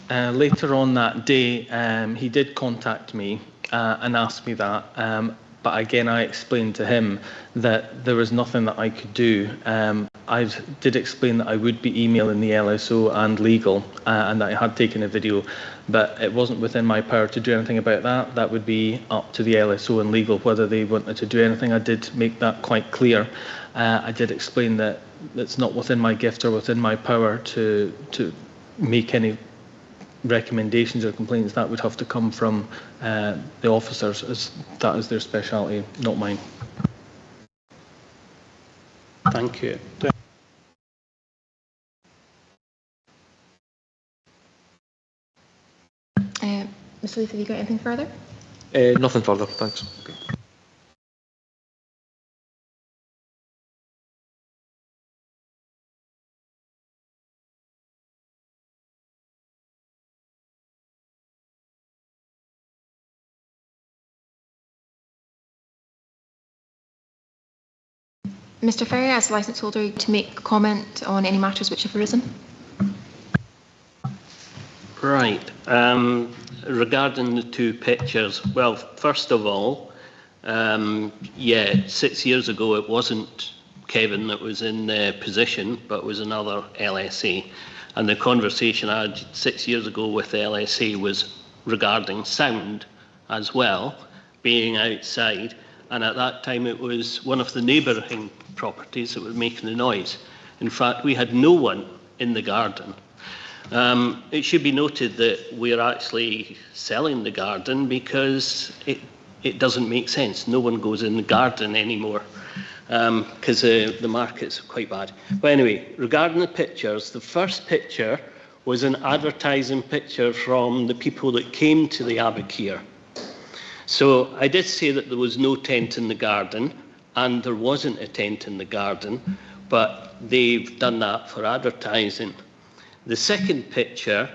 Later on that day, he did contact me and ask me that. But again, I explained to him that there was nothing that I could do. I did explain that I would be emailing the LSO and legal, and that I had taken a video, but it wasn't within my power to do anything about that. That would be up to the LSO and legal whether they wanted to do anything. I did make that quite clear. I did explain that it's not within my gift or within my power to make any recommendations or complaints. That would have to come from the officers, as that is their speciality, not mine. Thank you. Mr. Leith, have you got anything further? Nothing further, thanks. Okay. Mr Ferrier, as licence holder, to make comment on any matters which have arisen. Right. Regarding the two pictures, well, first of all, yeah, 6 years ago it wasn't Kevin that was in the position, but was another LSA. And the conversation I had 6 years ago with the LSA was regarding sound as well, being outside. And at that time it was one of the neighbouring properties that was making the noise. In fact, we had no one in the garden. It should be noted that we're actually selling the garden because it doesn't make sense. No one goes in the garden anymore because the market's quite bad. But anyway, regarding the pictures, the first picture was an advertising picture from the people that came to the Abacare. So I did say that there was no tent in the garden, and there wasn't a tent in the garden, but they've done that for advertising. The second picture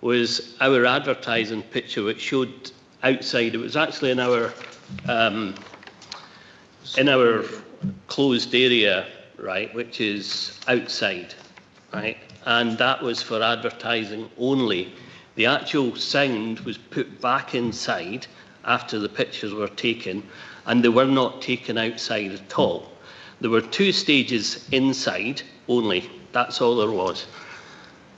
was our advertising picture, which showed outside. It was actually in our closed area, right, which is outside, right, and that was for advertising only. The actual sound was put back inside after the pictures were taken, and they were not taken outside at all. There were 2 stages inside only. That's all there was.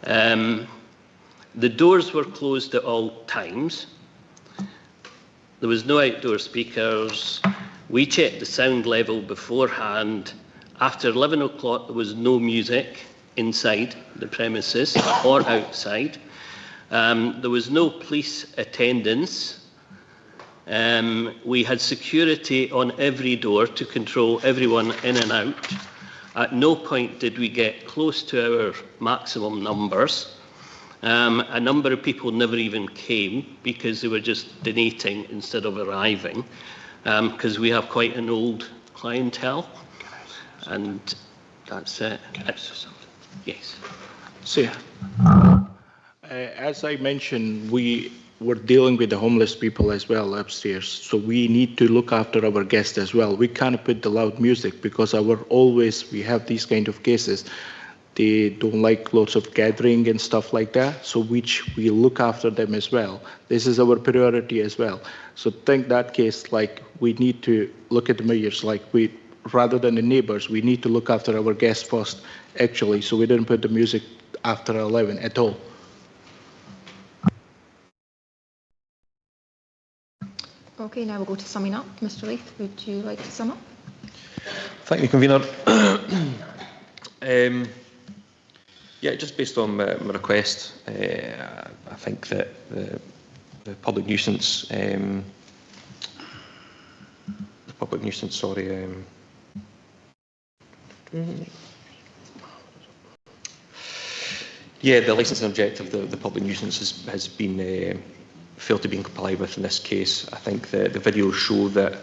The doors were closed at all times. There was no outdoor speakers. We checked the sound level beforehand. After 11 o'clock, there was no music inside the premises or outside. There was no police attendance. We had security on every door to control everyone in and out. At no point did we get close to our maximum numbers. A number of people never even came because they were just donating instead of arriving, because we have quite an old clientele. And that's it. Yes. So, as I mentioned, we were dealing with the homeless people as well upstairs. So we need to look after our guests as well. We can't put the loud music because we have these kind of cases. They don't like lots of gathering and stuff like that. So which we look after them as well. This is our priority as well. So think that case, like we need to look at the measures, like rather than the neighbors, we need to look after our guests first, actually. So we didn't put the music after 11 at all. Okay, now we'll go to summing up. Mr Leith, would you like to sum up? Thank you, Convener. Yeah, just based on my request, I think that the public nuisance, yeah, the licensing objective, the public nuisance has been failed to be complied with in this case. I think the videos show that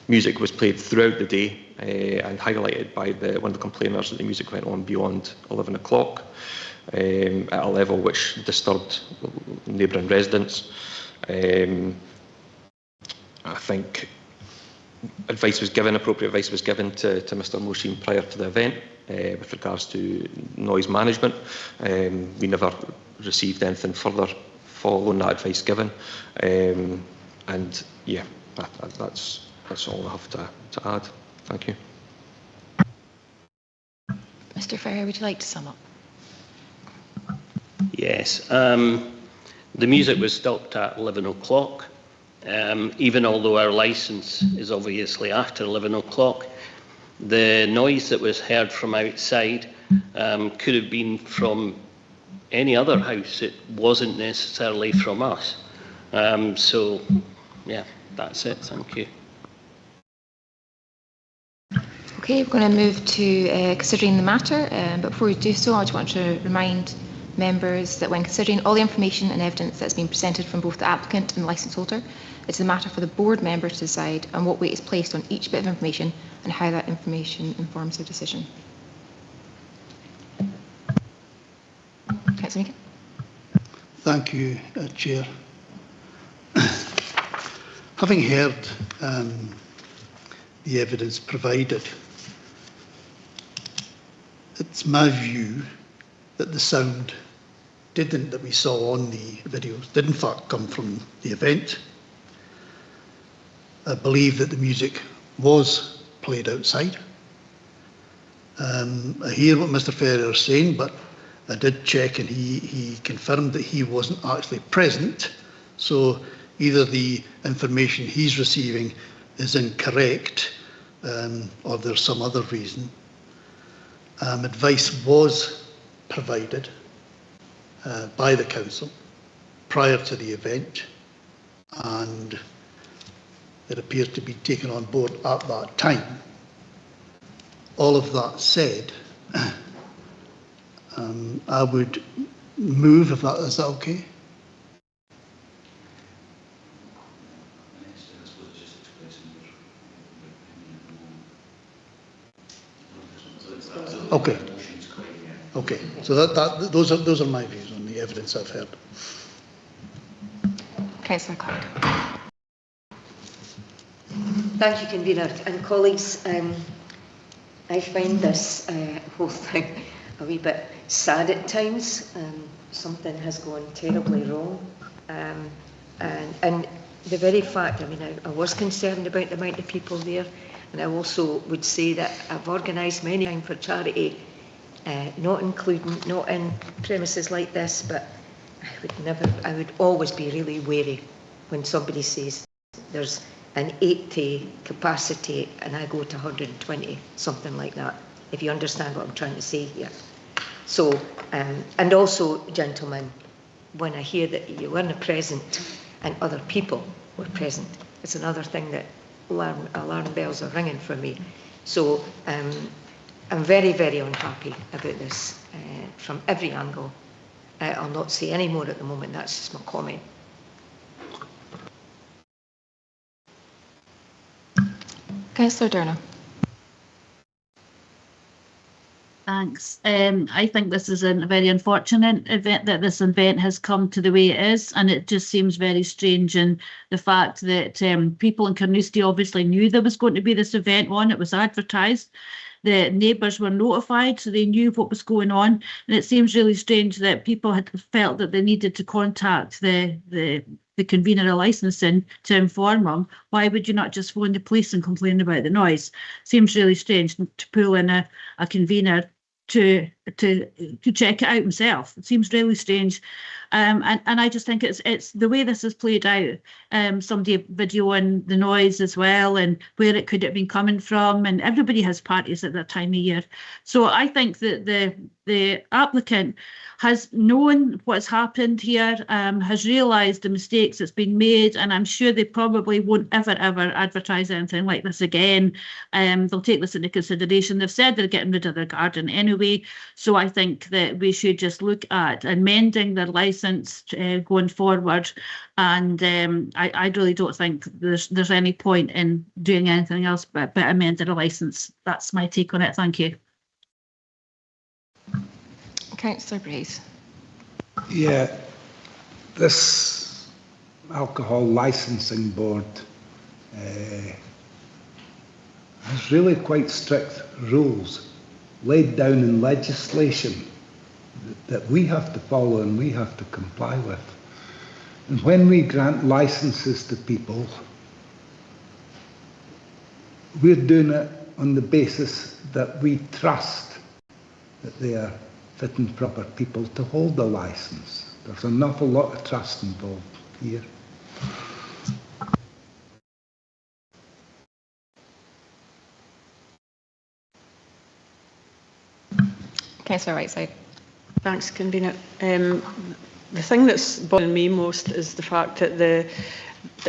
music was played throughout the day and highlighted by one of the complainers that the music went on beyond 11 o'clock at a level which disturbed neighbouring residents. I think appropriate advice was given to Mr Moshin prior to the event with regards to noise management. We never received anything further following that advice given, and yeah, that's all I have to add. Thank you. Mr Ferrier, would you like to sum up? Yes. The music was stopped at 11 o'clock, even although our licence is obviously after 11 o'clock. The noise that was heard from outside could have been from any other house. It wasn't necessarily from us. So, yeah, that's it. Thank you. Okay, we're going to move to considering the matter, but before we do so, I just want to remind members that when considering all the information and evidence that's been presented from both the applicant and the licence holder, it's a matter for the board members to decide on what weight is placed on each bit of information and how that information informs their decision. Councillor Meakin. Thank you, Chair. Having heard the evidence provided, it's my view that the sound that we saw on the videos did in fact come from the event. I believe that the music was played outside. I hear what Mr. Ferrier is saying, but I did check and he confirmed that he wasn't actually present. So either the information he's receiving is incorrect or there's some other reason. Advice was provided by the council prior to the event, and it appears to be taken on board at that time. All of that said, I would move, if that is that okay? Okay. Okay. So those are my views on the evidence I've heard. Councillor Clark. Thank you, convener and colleagues. I find this whole thing a wee bit sad at times. Something has gone terribly wrong, and the very fact, I mean, I was concerned about the amount of people there, and I also would say that I've organised many times for charity, not in premises like this, but I would always be really wary when somebody says there's an 80 capacity and I go to 120, something like that, if you understand what I'm trying to say here. So, and also, gentlemen, when I hear that you weren't present and other people were present, it's another thing that alarm bells are ringing for me. So I'm very, very unhappy about this from every angle. I'll not say any more at the moment, that's just my comment. Councillor Durno. Thanks. I think this is a very unfortunate event that this event has come to the way it is, and it just seems very strange. And the fact that people in Carnoustie obviously knew there was going to be this event on, it was advertised. The neighbours were notified, so they knew what was going on. And it seems really strange that people had felt that they needed to contact the convener of licensing to inform them. Why would you not just phone the police and complain about the noise? Seems really strange to pull in a convener to check it out himself. It seems really strange. And I just think it's the way this is played out. Somebody videoing the noise as well, and where it could have been coming from, and everybody has parties at that time of year. So I think that the applicant has known what's happened here, has realised the mistakes that's been made, and I'm sure they probably won't ever advertise anything like this again. They'll take this into consideration. They've said they're getting rid of their garden anyway, so I think that we should just look at amending their licence going forward, and I really don't think there's any point in doing anything else but amending a licence. That's my take on it. Thank you. Councillor Brace. Yeah, this alcohol licensing board has really quite strict rules laid down in legislation that we have to follow and we have to comply with. And when we grant licenses to people, we're doing it on the basis that we trust that they are fit and proper people to hold the license. There's an awful lot of trust involved here. Councillor Whiteside. Thanks, convener. The thing that's bothering me most is the fact that the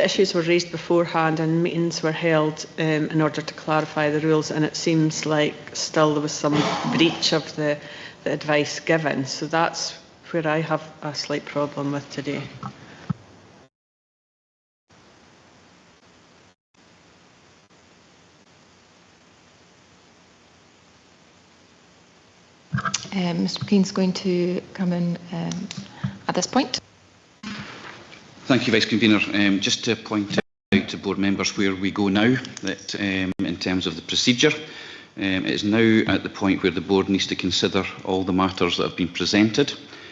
issues were raised beforehand and meetings were held in order to clarify the rules, and it seems like still there was some breach of the advice given. So that's where I have a slight problem with today. Mr. McKean's going to come in at this point. Thank you, Vice Convener. Just to point out to board members where we go now, that in terms of the procedure, It is now at the point where the board needs to consider all the matters that have been presented.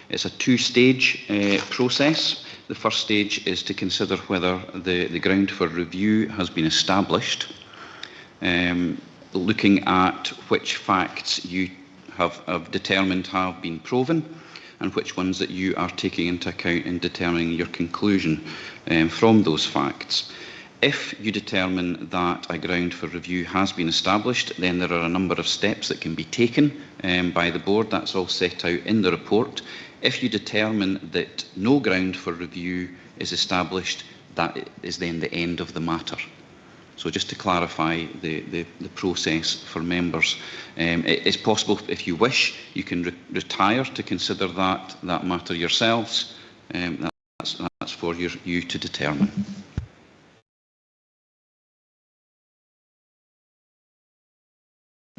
It's a two-stage process. The first stage is to consider whether the ground for review has been established, looking at which facts you have determined have been proven and which ones that you are taking into account in determining your conclusion from those facts. If you determine that a ground for review has been established, then there are a number of steps that can be taken by the board. That's all set out in the report. If you determine that no ground for review is established, that is then the end of the matter. So just to clarify the process for members, it is possible, if you wish, you can retire to consider that matter yourselves. That's for you to determine.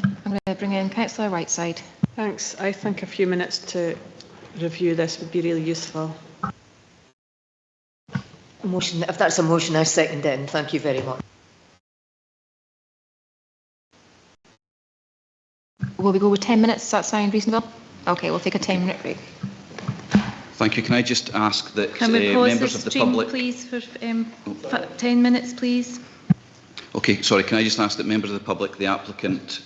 I'm going to bring in Councillor Whiteside. Thanks. I think a few minutes to review this would be really useful. Motion, if that's a motion, I second it, and thank you very much. Will we go with 10 minutes? Does that sound reasonable? Okay, we'll take a 10-minute break. Thank you. Can I just ask that Can we pause members the of the stream, public... please, for 10 minutes, please? Okay, sorry. Can I just ask that members of the public, the applicant,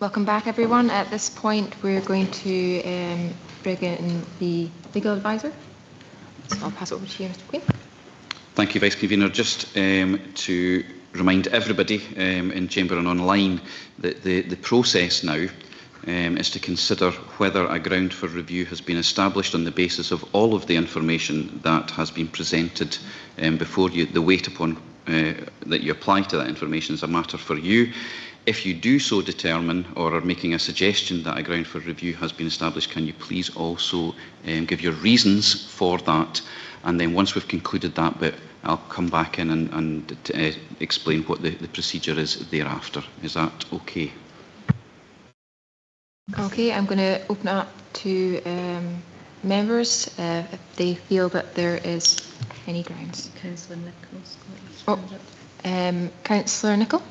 Welcome back, everyone. At this point, we're going to bring in the legal advisor. So I'll pass it over to you, Mr. Queen. Thank you, Vice Convener. Just to remind everybody in Chamber and online that the process now is to consider whether a ground for review has been established on the basis of all of the information that has been presented before you. The weight upon that you apply to that information is a matter for you. If you do so determine or are making a suggestion that a ground for review has been established, can you please also give your reasons for that? And then once we've concluded that bit, I'll come back in and explain what the procedure is thereafter. Is that okay? Okay, I'm going to open it up to members if they feel that there is any grounds. Councillor Nichols. Councillor Nicholl.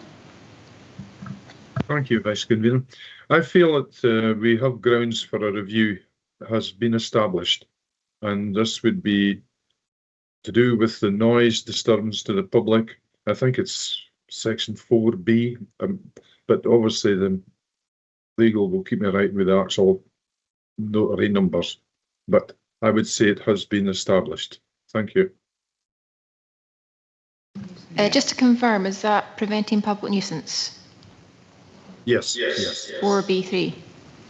Thank you, Vice Convener. I feel that we have grounds for a review that has been established, and this would be to do with the noise disturbance to the public. I think it's section 4B, but obviously the legal will keep me right with the actual notary numbers, but I would say it has been established. Thank you. Just to confirm, is that preventing public nuisance? Yes. Yes. 4B3.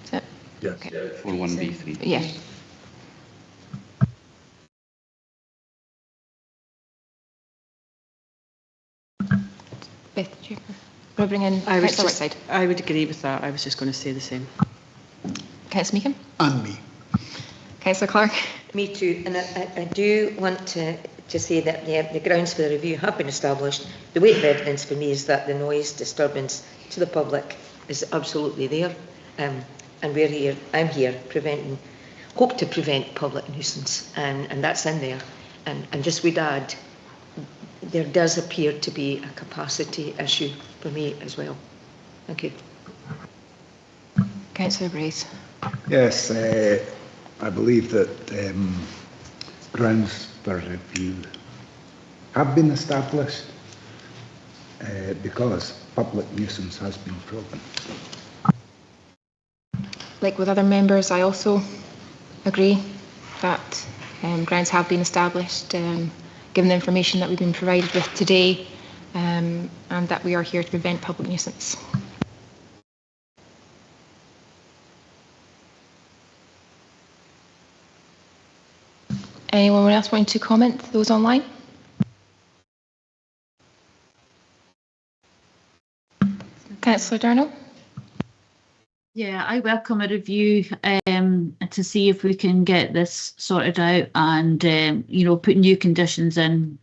Is it? Yes. Okay. 41B3. Yeah. Beth, do you want to bring in Councillor Whiteside? I would agree with that. I was just going to say the same. Councillor Meekin? And me. Councillor Clark? Me too. And I do want to say that the grounds for the review have been established. The weight of evidence for me is that the noise disturbance to the public is absolutely there. And we're here, I'm here, hope to prevent public nuisance. And that's in there. And just we'd add, there does appear to be a capacity issue for me as well. Thank you. Councillor Brace. Yes, I believe that grounds for review have been established because public nuisance has been proven. Like with other members, I also agree that grounds have been established, given the information that we've been provided with today, and that we are here to prevent public nuisance. Anyone else want to comment? Those online? Councillor Darnell? Yeah, I welcome a review to see if we can get this sorted out and, you know, put new conditions in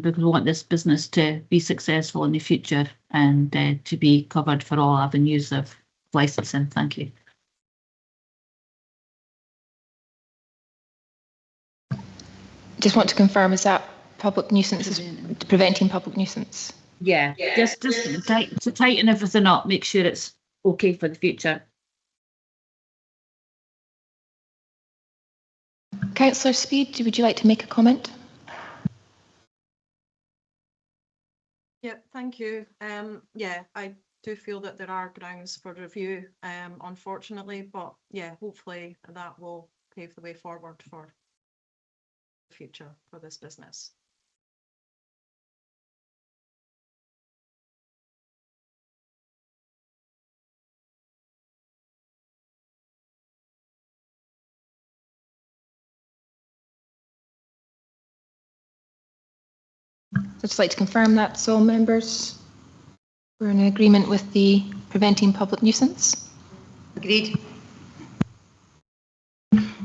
because we want this business to be successful in the future and to be covered for all avenues of licensing. Thank you. Just want to confirm, is that public nuisance, preventing public nuisance? Yeah, just to tighten everything up, make sure it's okay for the future. Councillor Speed, would you like to make a comment? Yeah, thank you. Yeah, I do feel that there are grounds for review, unfortunately, but yeah, hopefully that will pave the way forward for the future for this business. I'd just like to confirm that so members we're in agreement with the preventing public nuisance. Agreed.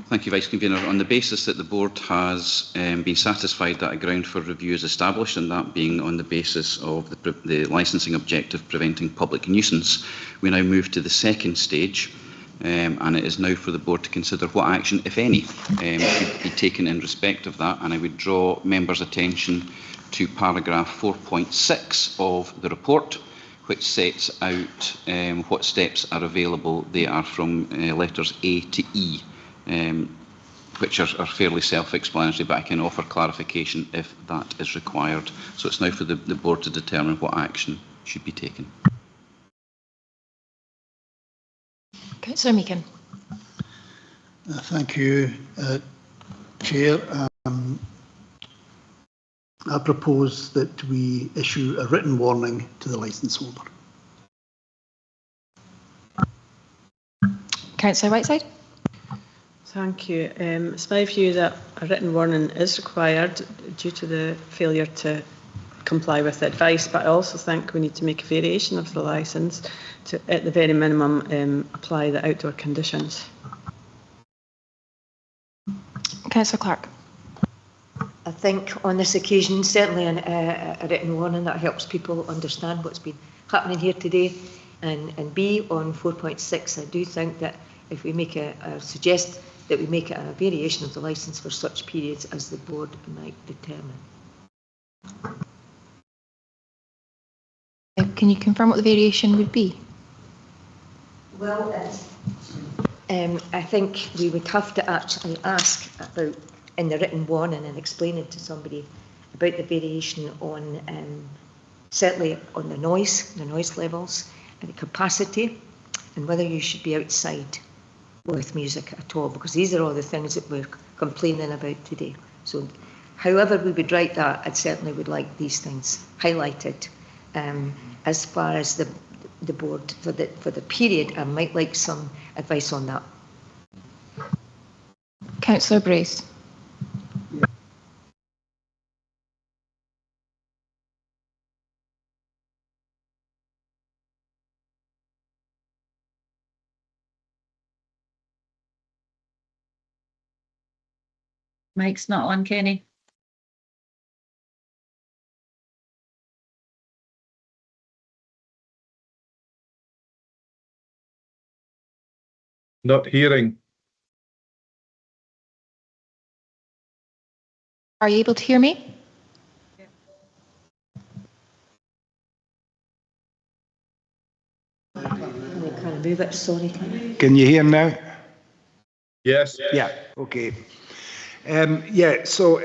Thank you, Vice Convener. On the basis that the board has been satisfied that a ground for review is established, and that being on the basis of the licensing objective preventing public nuisance, we now move to the second stage, and it is now for the board to consider what action, if any, should be taken in respect of that. And I would draw members' attention to paragraph 4.6 of the report, which sets out what steps are available. They are from letters A to E, which are fairly self-explanatory, but I can offer clarification if that is required. So it's now for the board to determine what action should be taken. Councillor Meakin. Thank you, Chair. I propose that we issue a written warning to the licence holder. Councillor Whiteside. Thank you. It's my view that a written warning is required due to the failure to comply with advice, but I also think we need to make a variation of the licence to, at the very minimum, apply the outdoor conditions. Councillor Clark. I think on this occasion, certainly a written warning that helps people understand what's been happening here today. And B, on 4.6, I do think that if we make suggest that we make it a variation of the licence for such periods as the board might determine. Can you confirm what the variation would be? Well, I think we would have to actually ask about, in the written warning, and explain it to somebody about the variation on, certainly on the noise levels and the capacity, and whether you should be outside with music at all, because these are all the things that we're complaining about today. So however we would write that, I certainly would like these things highlighted. As far as the board for the period, I might like some advice on that. Councillor Brace. Mike's not on, Kenny. Not hearing. Are you able to hear me? I can't move it, sorry. Can you hear now? Yes. Yeah, okay. So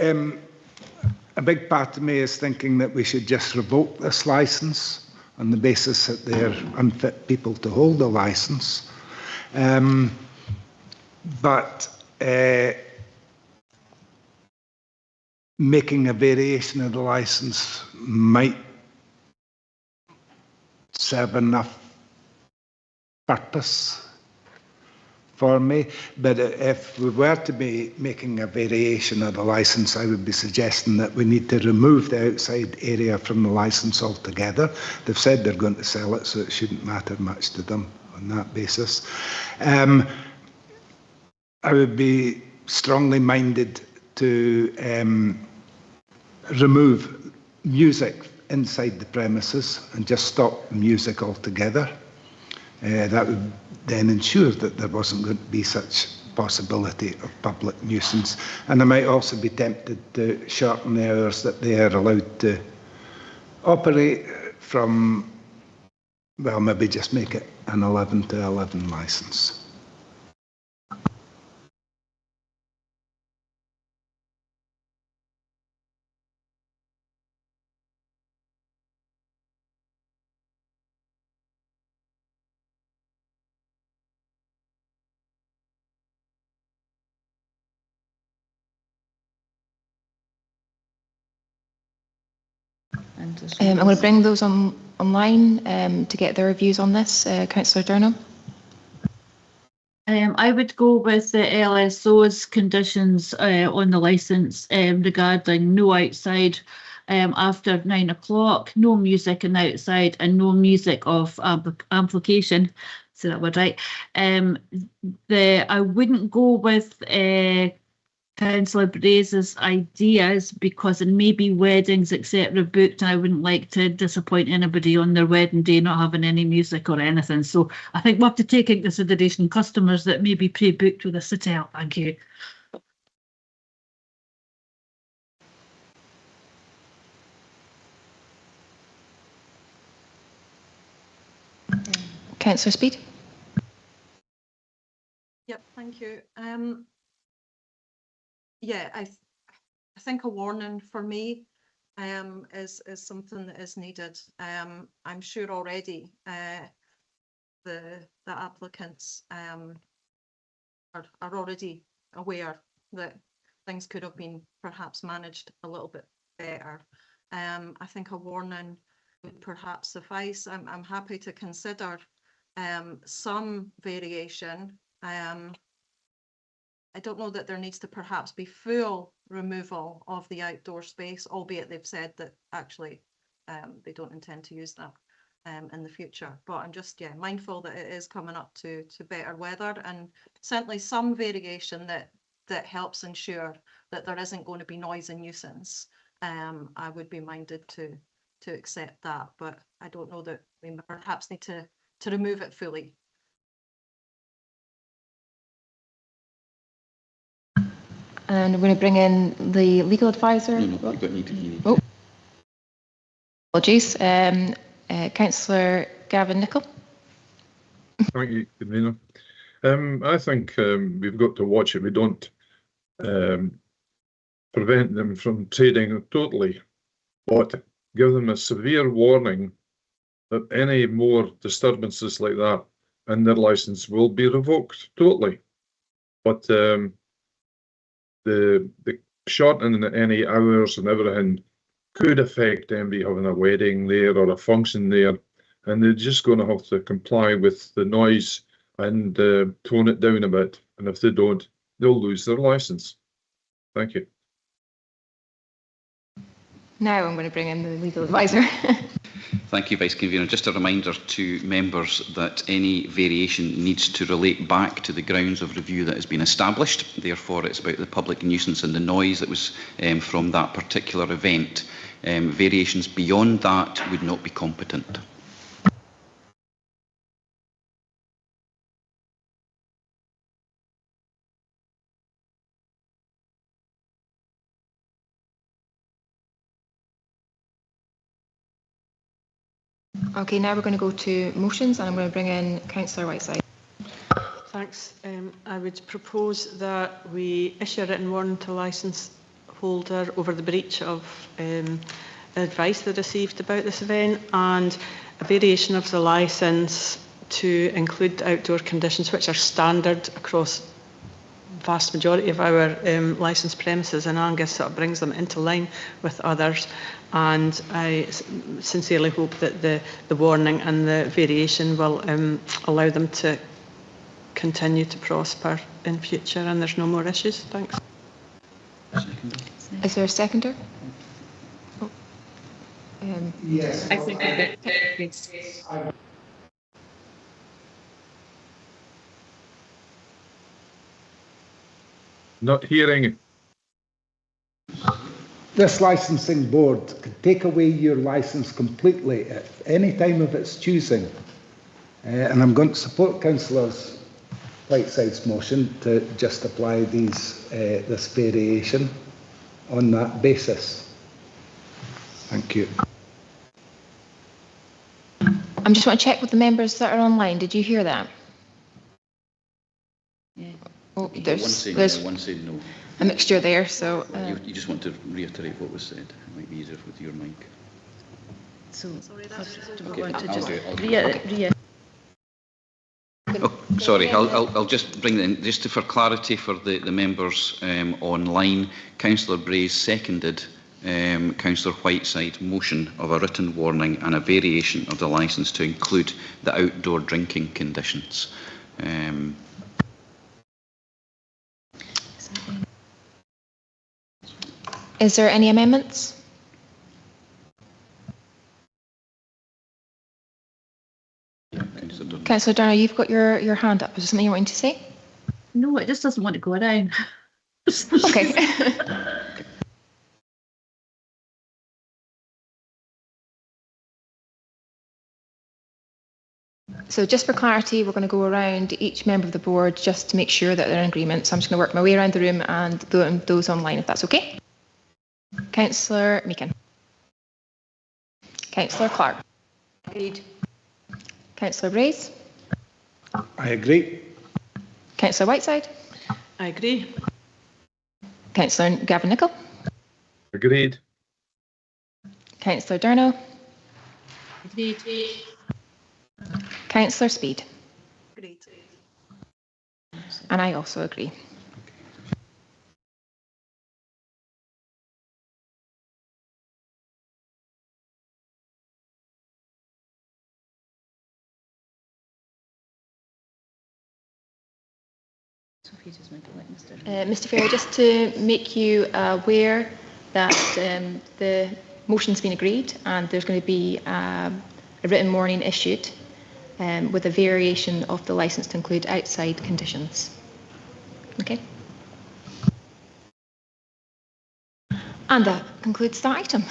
a big part of me is thinking that we should just revoke this licence on the basis that they're unfit people to hold a licence. But making a variation of the licence might serve enough purpose for me. But if we were to be making a variation of the licence, I would be suggesting that we need to remove the outside area from the licence altogether. They've said they're going to sell it, so it shouldn't matter much to them on that basis. I would be strongly minded to remove music inside the premises and just stop music altogether. That would then ensure that there wasn't going to be such possibility of public nuisance. And I might also be tempted to shorten the hours that they are allowed to operate from, well, maybe just make it an 11 to 11 licence. I'm going to bring those online to get their views on this. Councillor Durham. I would go with the LSO's conditions on the licence regarding no outside after 9 o'clock, no music in the outside, and no music of amplification. So that word right. I wouldn't go with Councillor Braze's ideas because it may be weddings, etc., booked, and I wouldn't like to disappoint anybody on their wedding day not having any music or anything. So I think we have to take into consideration customers that may be pre-booked with a city. Thank you. Councillor Speed. Yep, thank you. Yeah, I think a warning for me is something that is needed. I'm sure already the applicants are already aware that things could have been perhaps managed a little bit better. I think a warning would perhaps suffice. I'm happy to consider some variation. I don't know that there needs to perhaps be full removal of the outdoor space, albeit they've said that actually they don't intend to use that in the future. But I'm just mindful that it is coming up to better weather, and certainly some variation that helps ensure that there isn't going to be noise and nuisance. I would be minded to accept that, but I don't know that we perhaps need to remove it fully. And we're going to bring in the legal advisor. No, you don't need to. Oh. Apologies. Councillor Gavin Nicol. Thank you, Convener. I think we've got to watch it. We don't prevent them from trading totally, but give them a severe warning that any more disturbances like that and their licence will be revoked totally. But the shortening any hours and everything could affect them having a wedding there or a function there, and they're just going to have to comply with the noise and tone it down a bit. And if they don't, they'll lose their licence. Thank you. Now I'm going to bring in the legal advisor. Thank you, Vice Convener. Just a reminder to members that any variation needs to relate back to the grounds of review that has been established. Therefore, it's about the public nuisance and the noise that was from that particular event. Variations beyond that would not be competent. Okay, now we're going to go to motions, and I'm going to bring in Councillor Whiteside. Thanks. I would propose that we issue a written warning to licence holder over the breach of advice they received about this event, and a variation of the licence to include outdoor conditions which are standard across vast majority of our licensed premises in Angus, sort of brings them into line with others. And I sincerely hope that the warning and the variation will allow them to continue to prosper in future and there's no more issues. Thanks. Is there a seconder? Oh. Yes. I think Not hearing. This licensing board could take away your licence completely at any time of its choosing. And I'm going to support Councillor Whiteside's motion to just apply this variation on that basis. Thank you. I'm just want to check with the members that are online. Did you hear that? Yeah. Oh, there's one saying no. A mixture there, so... You just want to reiterate what was said. It might be easier with your mic. So, do we Okay, want to I'll just do it. Oh, sorry, I'll just bring that in, just for clarity for the members online. Councillor Brays seconded Councillor Whiteside's motion of a written warning and a variation of the licence to include the outdoor drinking conditions. Is there any amendments? Councillor Darnell, you've got your hand up. Is there something you're wanting to say? No, it just doesn't want to go down. Okay. So just for clarity, we're going to go around each member of the board just to make sure that they're in agreement. So I'm just going to work my way around the room and those online, if that's okay. Councillor Meakin. Councillor Clark. Agreed. Councillor Brays. I agree. Councillor Whiteside. I agree. Councillor Gavin Nicol. Agreed. Councillor Durno. Agreed. Councillor Speed. Agreed. And I also agree. Mr. Fair, just to make you aware that the motion's been agreed and there's going to be a written warning issued with a variation of the licence to include outside conditions. Okay. And that concludes that item.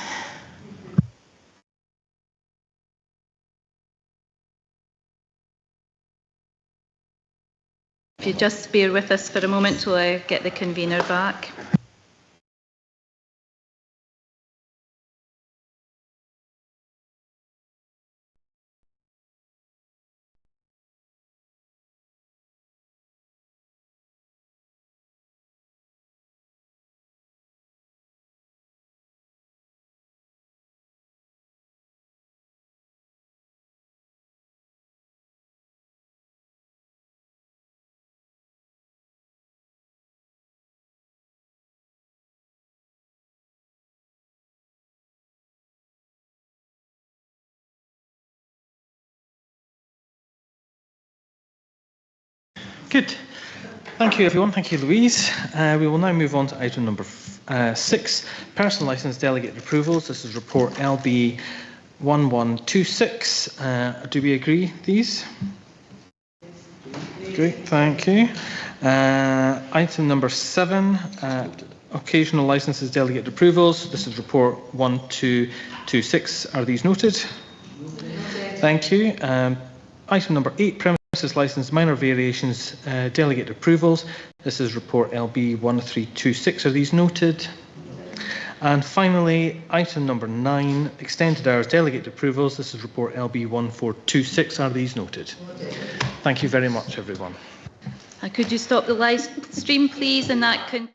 If you just bear with us for a moment till I get the convener back. Good. Thank you, everyone. Thank you, Louise. We will now move on to item number 6, personal licence delegate approvals. This is report LB 1126. Do we agree these? Great, thank you. Item number 7, occasional licences delegate approvals. This is report 1226. Are these noted? Thank you. Item number 8, premises licence minor variations delegate approvals. This is report LB 1326. Are these noted? And finally, item number 9, extended hours delegate approvals. This is report LB 1426. Are these noted? Thank you very much, everyone. Could you stop the live stream, please? And that can